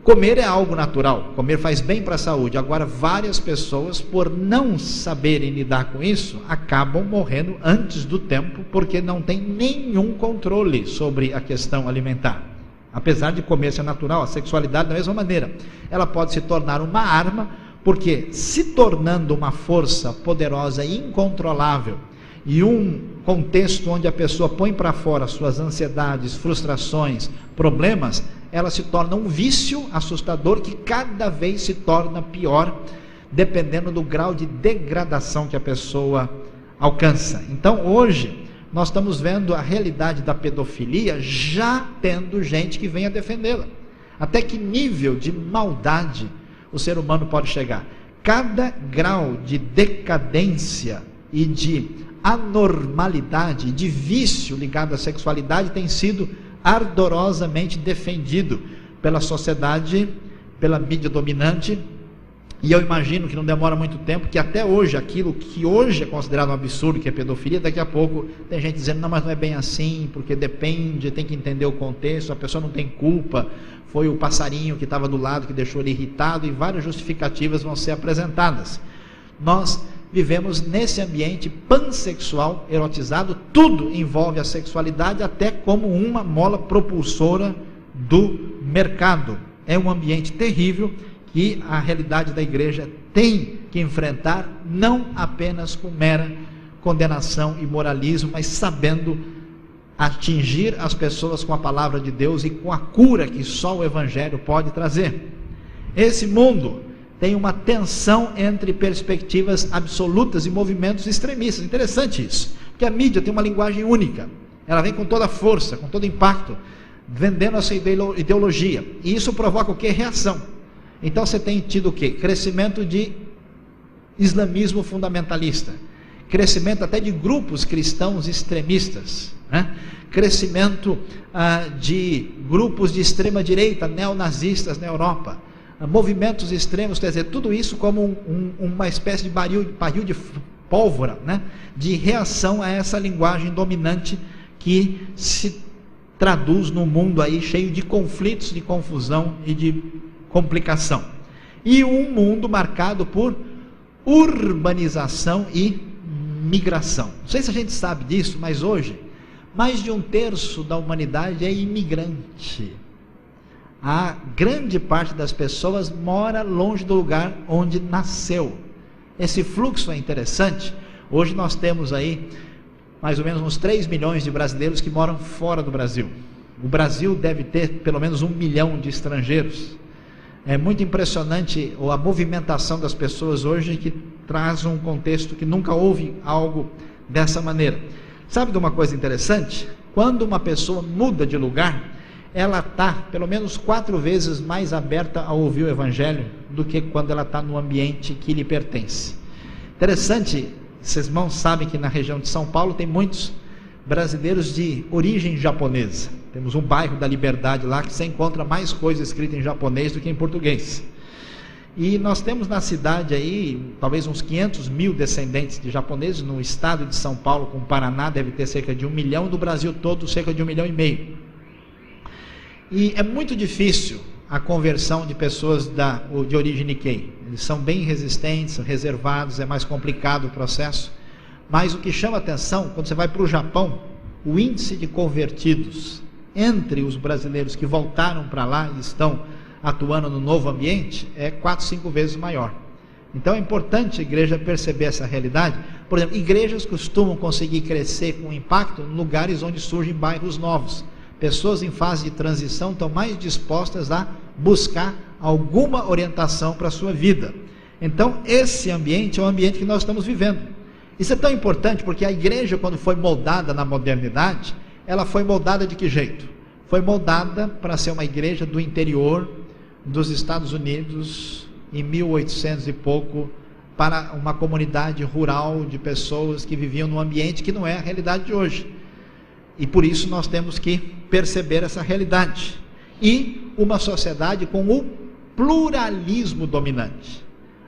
Comer é algo natural, comer faz bem para a saúde. Agora, várias pessoas, por não saberem lidar com isso, acabam morrendo antes do tempo, porque não tem nenhum controle sobre a questão alimentar. Apesar de comer ser natural, a sexualidade da mesma maneira, ela pode se tornar uma arma, porque se tornando uma força poderosa e incontrolável, e um contexto onde a pessoa põe para fora suas ansiedades, frustrações, problemas, ela se torna um vício assustador que cada vez se torna pior, dependendo do grau de degradação que a pessoa alcança. Então, hoje, nós estamos vendo a realidade da pedofilia já tendo gente que venha defendê-la. Até que nível de maldade o ser humano pode chegar? Cada grau de decadência e de anormalidade, de vício ligado à sexualidade tem sido ardorosamente defendido pela sociedade, pela mídia dominante. E eu imagino que não demora muito tempo, que até hoje, aquilo que hoje é considerado um absurdo, que é pedofilia, daqui a pouco tem gente dizendo: não, mas não é bem assim, porque depende, tem que entender o contexto, a pessoa não tem culpa, foi o passarinho que estava do lado que deixou ele irritado, e várias justificativas vão ser apresentadas. Nós vivemos nesse ambiente pansexual, erotizado, tudo envolve a sexualidade, até como uma mola propulsora do mercado. É um ambiente terrível que a realidade da igreja tem que enfrentar, não apenas com mera condenação e moralismo, mas sabendo atingir as pessoas com a palavra de Deus e com a cura que só o Evangelho pode trazer. Esse mundo tem uma tensão entre perspectivas absolutas e movimentos extremistas. Interessante isso, porque a mídia tem uma linguagem única, ela vem com toda a força, com todo impacto, vendendo essa ideologia, e isso provoca o quê? Reação. Então você tem tido o quê? Crescimento de islamismo fundamentalista, crescimento até de grupos cristãos extremistas, né? Crescimento de grupos de extrema direita, neonazistas na Europa, movimentos extremos, quer dizer, tudo isso como uma espécie de barril de pólvora, né? De reação a essa linguagem dominante que se traduz num mundo aí cheio de conflitos, de confusão e de complicação. E um mundo marcado por urbanização e migração. Não sei se a gente sabe disso, mas hoje mais de 1/3 da humanidade é imigrante. A grande parte das pessoas mora longe do lugar onde nasceu. Esse fluxo é interessante. Hoje nós temos aí mais ou menos uns 3 milhões de brasileiros que moram fora do Brasil. O Brasil deve ter pelo menos 1 milhão de estrangeiros. É muito impressionante a movimentação das pessoas hoje, que traz um contexto que nunca houve algo dessa maneira. Sabe de uma coisa interessante? Quando uma pessoa muda de lugar, ela está pelo menos 4 vezes mais aberta a ouvir o Evangelho do que quando ela está no ambiente que lhe pertence. Interessante, vocês irmãos sabem que na região de São Paulo tem muitos brasileiros de origem japonesa. Temos um bairro da Liberdade lá que você encontra mais coisa escrita em japonês do que em português. E nós temos na cidade aí, talvez uns 500 mil descendentes de japoneses. No estado de São Paulo, com o Paraná, deve ter cerca de 1 milhão, no Brasil todo cerca de 1,5 milhão. E é muito difícil a conversão de pessoas de origem Nikkei. Eles são bem resistentes, reservados, é mais complicado o processo. Mas o que chama atenção, quando você vai para o Japão, o índice de convertidos entre os brasileiros que voltaram para lá e estão atuando no novo ambiente é 4, 5 vezes maior. Então é importante a igreja perceber essa realidade. Por exemplo, igrejas costumam conseguir crescer com impacto em lugares onde surgem bairros novos. Pessoas em fase de transição estão mais dispostas a buscar alguma orientação para a sua vida. Então esse ambiente é o ambiente que nós estamos vivendo. Isso é tão importante porque a igreja, quando foi moldada na modernidade, ela foi moldada de que jeito? Foi moldada para ser uma igreja do interior dos Estados Unidos, em 1800 e pouco, para uma comunidade rural de pessoas que viviam num ambiente que não é a realidade de hoje. E por isso nós temos que perceber essa realidade. E uma sociedade com o pluralismo dominante.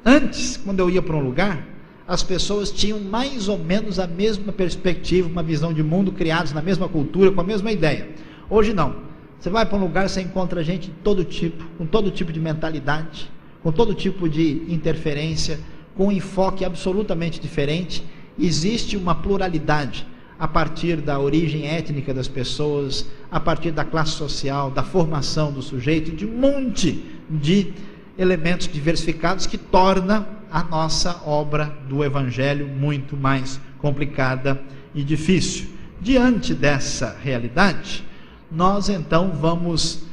Antes, quando eu ia para um lugar, as pessoas tinham mais ou menos a mesma perspectiva, uma visão de mundo, criados na mesma cultura, com a mesma ideia. Hoje não. Você vai para um lugar, você encontra gente de todo tipo, com todo tipo de mentalidade, com todo tipo de interferência, com um enfoque absolutamente diferente. Existe uma pluralidade a partir da origem étnica das pessoas, a partir da classe social, da formação do sujeito, de um monte de elementos diversificados que torna a nossa obra do Evangelho muito mais complicada e difícil. Diante dessa realidade, nós então vamos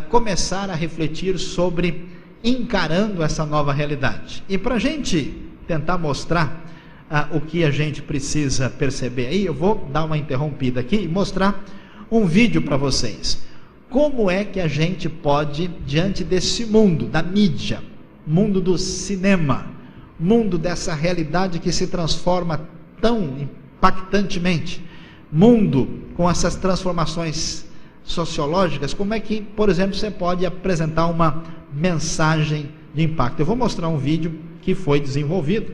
começar a refletir sobre encarando essa nova realidade. E para a gente tentar mostrar o que a gente precisa perceber aí, eu vou dar uma interrompida aqui e mostrar um vídeo para vocês. Como é que a gente pode, diante desse mundo da mídia, mundo do cinema, mundo dessa realidade que se transforma tão impactantemente, mundo com essas transformações sociológicas, como é que, por exemplo, você pode apresentar uma mensagem de impacto? Eu vou mostrar um vídeo que foi desenvolvido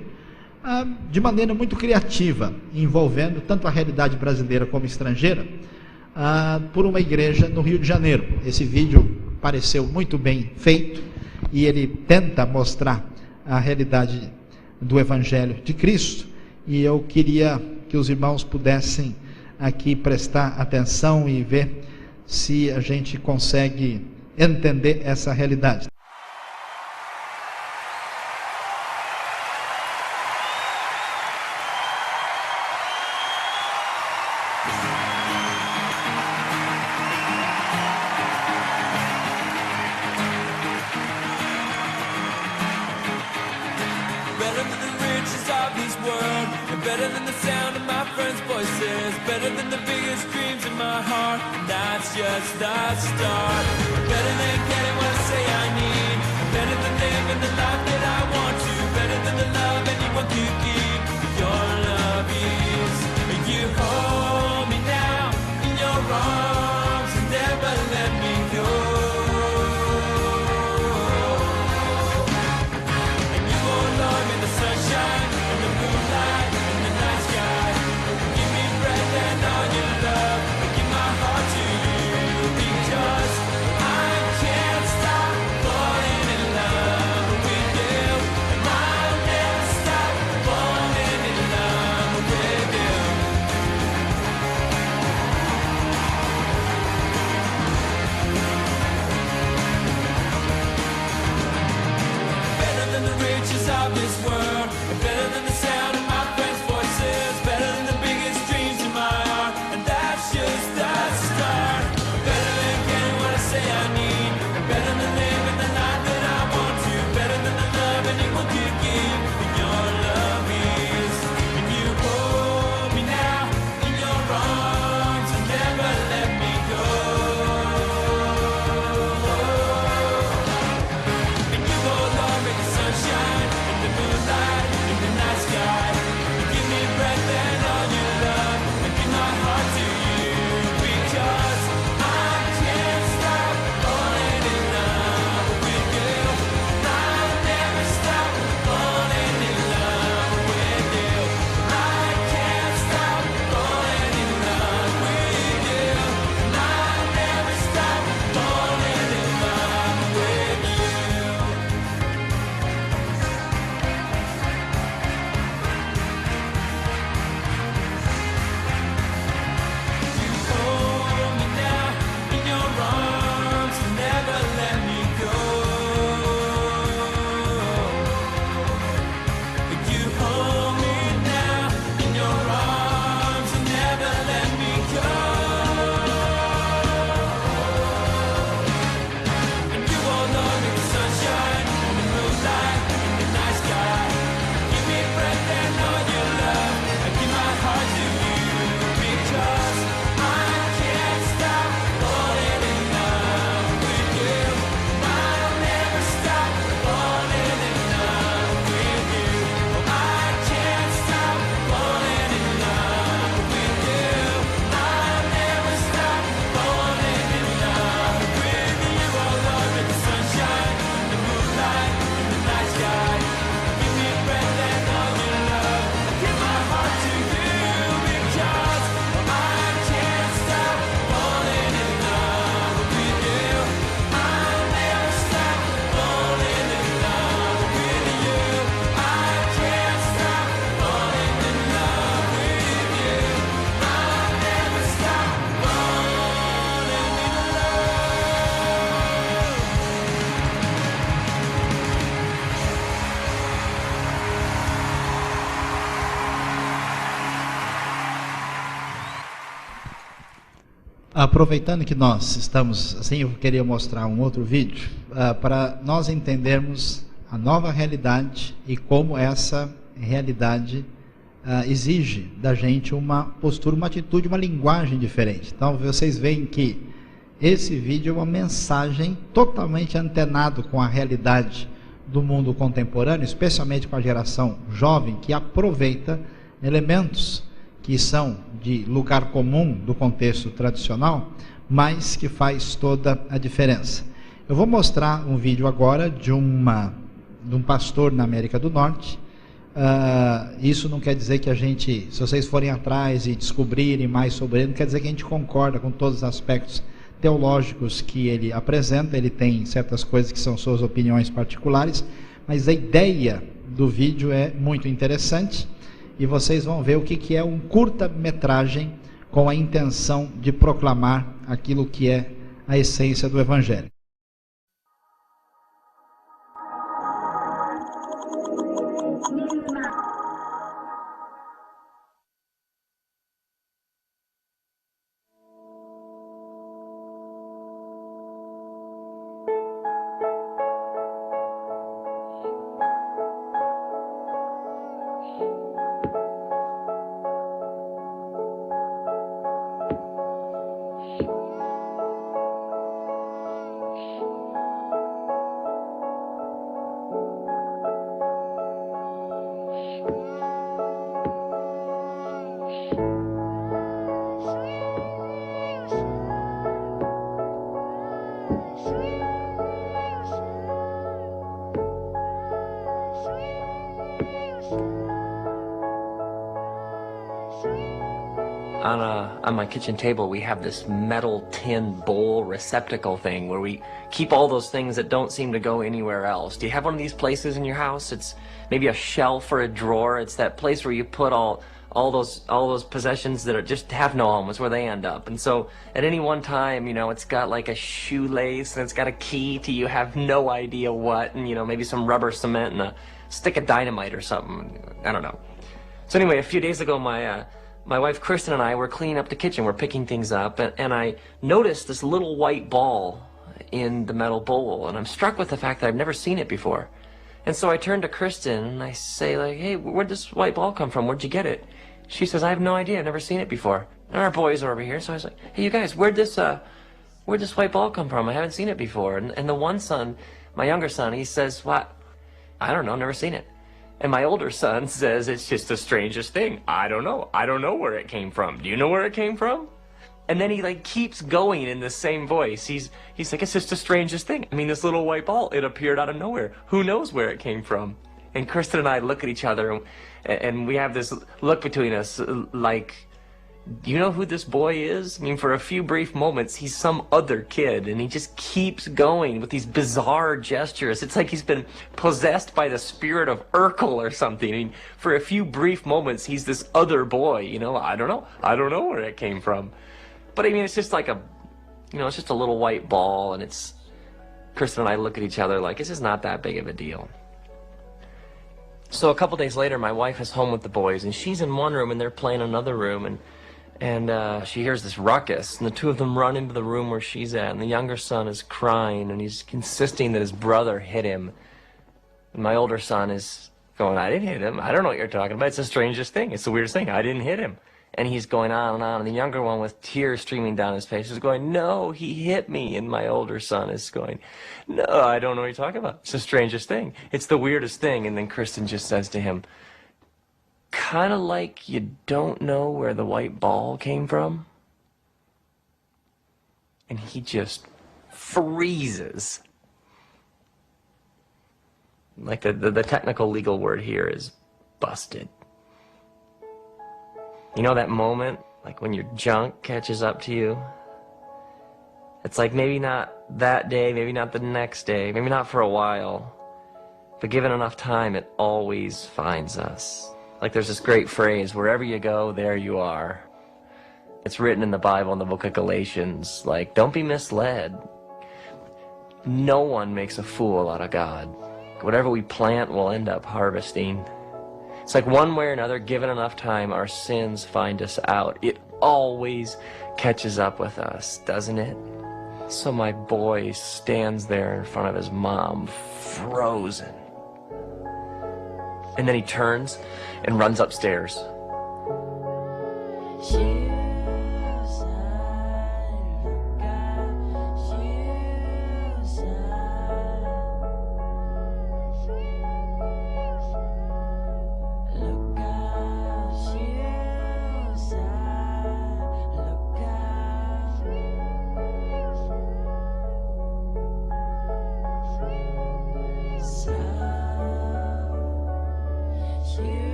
de maneira muito criativa, envolvendo tanto a realidade brasileira como estrangeira, por uma igreja no Rio de Janeiro. Esse vídeo pareceu muito bem feito e ele tenta mostrar a realidade do Evangelho de Cristo, e eu queria que os irmãos pudessem aqui prestar atenção e ver se a gente consegue entender essa realidade. Better than the riches of this world, and better than the sound of my friends' voices, better than the biggest dreams in my heart, and that's just the start. Better than getting what I say I need, better than living the life that I want to, better than the love anyone could give. Your love is, you hold me now in your arms and never let me go. Of this world, better than the sound of my friends' voices, better than the biggest dreams in my heart, and that's just the start. Better than getting what I say I need, better than living the life that I want to, better than the love anyone could give. Your love is, and you hold me now in your arms and never let me go. And you, oh Lord, make the sunshine, the moonlight in the night sky. Aproveitando que nós estamos assim, eu queria mostrar um outro vídeo para nós entendermos a nova realidade e como essa realidade exige da gente uma postura, uma atitude, uma linguagem diferente. Então vocês veem que esse vídeo é uma mensagem totalmente antenado com a realidade do mundo contemporâneo, especialmente com a geração jovem, que aproveita elementos que são de lugar comum do contexto tradicional, mas que faz toda a diferença. Eu vou mostrar um vídeo agora de um pastor na América do Norte. Isso não quer dizer que a gente, se vocês forem atrás e descobrirem mais sobre ele, não quer dizer que a gente concorda com todos os aspectos teológicos que ele apresenta. Ele tem certas coisas que são suas opiniões particulares, mas a ideia do vídeo é muito interessante e vocês vão ver o que é um curta-metragem com a intenção de proclamar aquilo que é a essência do Evangelho. On my kitchen table, we have this metal tin bowl receptacle thing where we keep all those things that don't seem to go anywhere else. Do you have one of these places in your house? It's maybe a shelf or a drawer. It's that place where you put all those possessions that just have no home. It's where they end up. And so at any one time, you know, it's got like a shoelace and it's got a key to you have no idea what, and you know, maybe some rubber cement and a stick of dynamite or something. I don't know. So anyway, a few days ago, my wife Kristen and I were cleaning up the kitchen. We're picking things up, and I noticed this little white ball in the metal bowl, and I'm struck with the fact that I've never seen it before. And so I turn to Kristen and I say, like, hey, where'd this white ball come from? Where'd you get it? She says, I have no idea. I've never seen it before. And our boys are over here, so I was like, hey, you guys, where'd this white ball come from? I haven't seen it before. And the one son, my younger son, he says, what? I don't know, never seen it. And my older son says, it's just the strangest thing. I don't know where it came from. Do you know where it came from? And then he like keeps going in the same voice. He's like, it's just the strangest thing. I mean, this little white ball, it appeared out of nowhere. Who knows where it came from? And Kristen and I look at each other and we have this look between us like, do you know who this boy is? I mean, for a few brief moments, he's some other kid, and he just keeps going with these bizarre gestures. It's like he's been possessed by the spirit of Urkel or something. I mean, for a few brief moments, he's this other boy, you know, I don't know where it came from. But I mean, it's just like it's just a little white ball, and it's, Kristen and I look at each other like, it's just not that big of a deal. So a couple days later, my wife is home with the boys, and she's in one room, and they're playing in another room, and she hears this ruckus, and the two of them run into the room where she's at, and the younger son is crying, and he's insisting that his brother hit him. And my older son is going, I didn't hit him. I don't know what you're talking about. It's the strangest thing. It's the weirdest thing. I didn't hit him. And he's going on, and the younger one with tears streaming down his face is going, no, he hit me. And my older son is going, no, I don't know what you're talking about. It's the strangest thing. It's the weirdest thing. And then Kristen just says to him, kind of like you don't know where the white ball came from? And he just freezes. Like the technical legal word here is busted. You know that moment, like when your junk catches up to you? It's like maybe not that day, maybe not the next day, maybe not for a while, but given enough time, it always finds us. Like there's this great phrase, wherever you go, there you are. It's written in the Bible in the book of Galatians, like, don't be misled. No one makes a fool out of God. Whatever we plant, we'll end up harvesting. It's like one way or another, given enough time, our sins find us out. It always catches up with us, doesn't it? So my boy stands there in front of his mom, frozen. And then he turns and runs upstairs.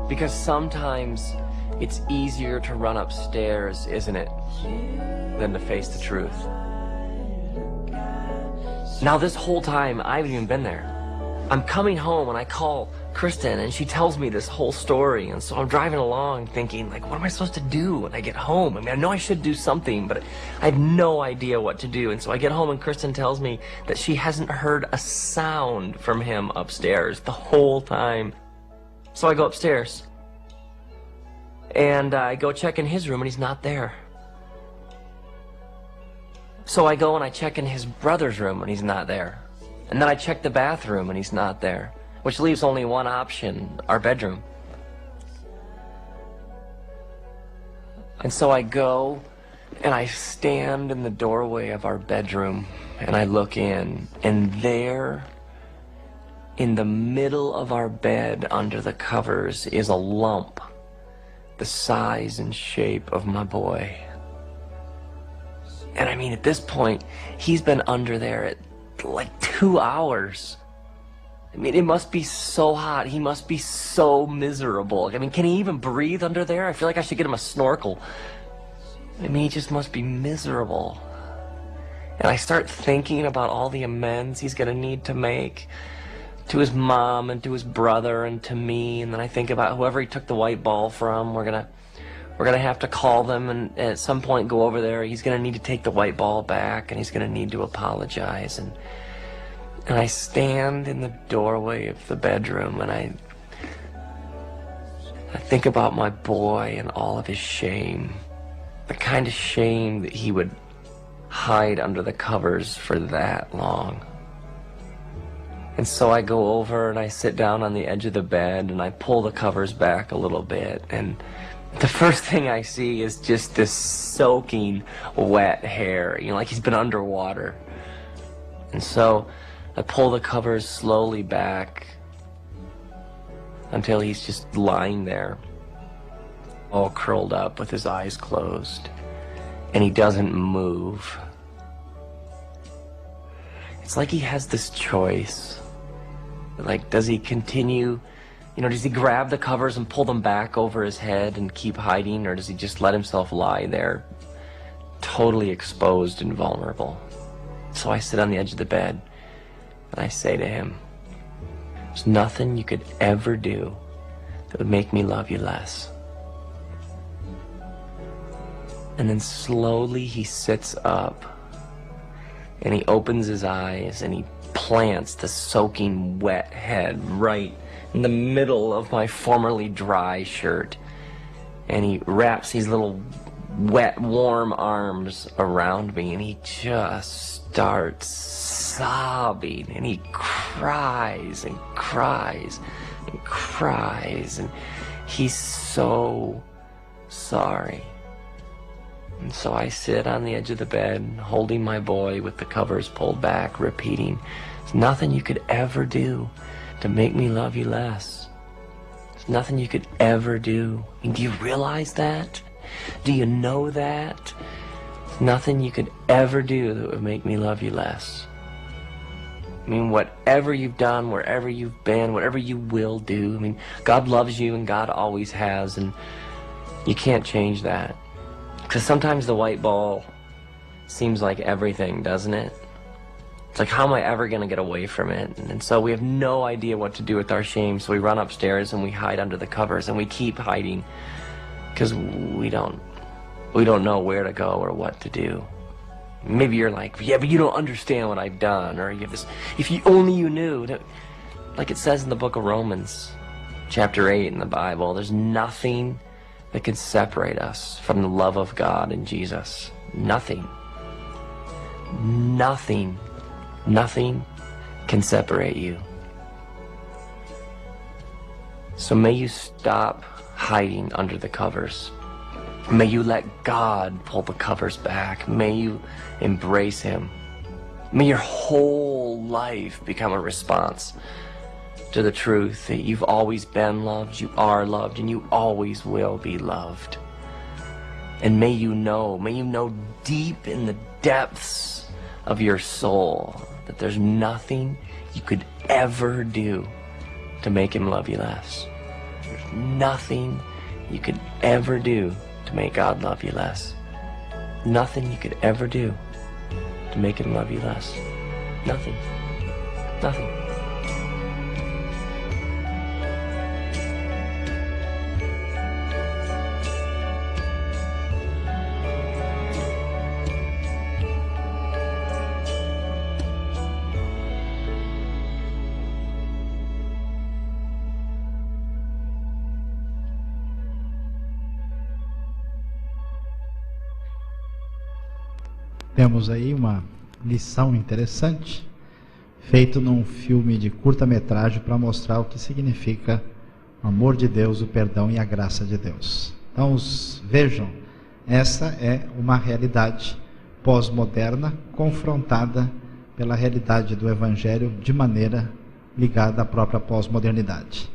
Because sometimes it's easier to run upstairs, isn't it, than to face the truth. Now this whole time, I haven't even been there. I'm coming home and I call Kristen and she tells me this whole story, and so I'm driving along thinking, like, what am I supposed to do when I get home? I mean, I know I should do something, but I have no idea what to do. And so I get home and Kristen tells me that she hasn't heard a sound from him upstairs the whole time. So I go upstairs and I go check in his room and he's not there. So I go and I check in his brother's room and he's not there. And then I check the bathroom and he's not there, which leaves only one option, our bedroom. And so I go and I stand in the doorway of our bedroom and I look in, and there in the middle of our bed under the covers is a lump the size and shape of my boy. And I mean, at this point, he's been under there at like 2 hours. I mean, it must be so hot. He must be so miserable. I mean, can he even breathe under there? I feel like I should get him a snorkel. I mean, he just must be miserable. And I start thinking about all the amends he's gonna need to make to his mom and to his brother and to me. And then I think about whoever he took the white ball from. We're gonna have to call them and at some point go over there. He's gonna need to take the white ball back and he's gonna need to apologize. And I stand in the doorway of the bedroom and I think about my boy and all of his shame. The kind of shame that he would hide under the covers for that long. And so I go over and I sit down on the edge of the bed and I pull the covers back a little bit, and the first thing I see is just this soaking wet hair, you know, like he's been underwater. And so I pull the covers slowly back until he's just lying there, all curled up with his eyes closed, and he doesn't move. It's like he has this choice. Like, does he continue, you know, does he grab the covers and pull them back over his head and keep hiding, or does he just let himself lie there, totally exposed and vulnerable? So I sit on the edge of the bed and I say to him, there's nothing you could ever do that would make me love you less. And then slowly he sits up and he opens his eyes and he plants the soaking wet head right in the middle of my formerly dry shirt. And he wraps these little wet, warm arms around me and he just starts sobbing, and he cries and cries and cries, and he's so sorry. And so I sit on the edge of the bed, holding my boy with the covers pulled back, repeating, there's nothing you could ever do to make me love you less. There's nothing you could ever do. I mean, do you realize that? Do you know that? There's nothing you could ever do that would make me love you less. I mean, whatever you've done, wherever you've been, whatever you will do, I mean, God loves you and God always has, and you can't change that. Because sometimes the white ball seems like everything, doesn't it? It's like, how am I ever going to get away from it? And so we have no idea what to do with our shame, so we run upstairs and we hide under the covers, and we keep hiding because we don't know where to go or what to do. Maybe you're like, yeah, but you don't understand what I've done, or you have this, if you only you knew, like it says in the book of Romans, chapter 8 in the Bible. There's nothing that can separate us from the love of God in Jesus. Nothing. Nothing. Nothing can separate you. So may you stop hiding under the covers. May you let God pull the covers back. May you embrace Him. May your whole life become a response to the truth that you've always been loved, you are loved, and you always will be loved. And may you know deep in the depths of your soul that there's nothing you could ever do to make Him love you less. There's nothing you could ever do to make God love you less. Nothing you could ever do to make Him love you less. Nothing. Nothing. Temos aí uma lição interessante, feito num filme de curta-metragem para mostrar o que significa o amor de Deus, o perdão e a graça de Deus. Então, vejam, essa é uma realidade pós-moderna confrontada pela realidade do Evangelho de maneira ligada à própria pós-modernidade.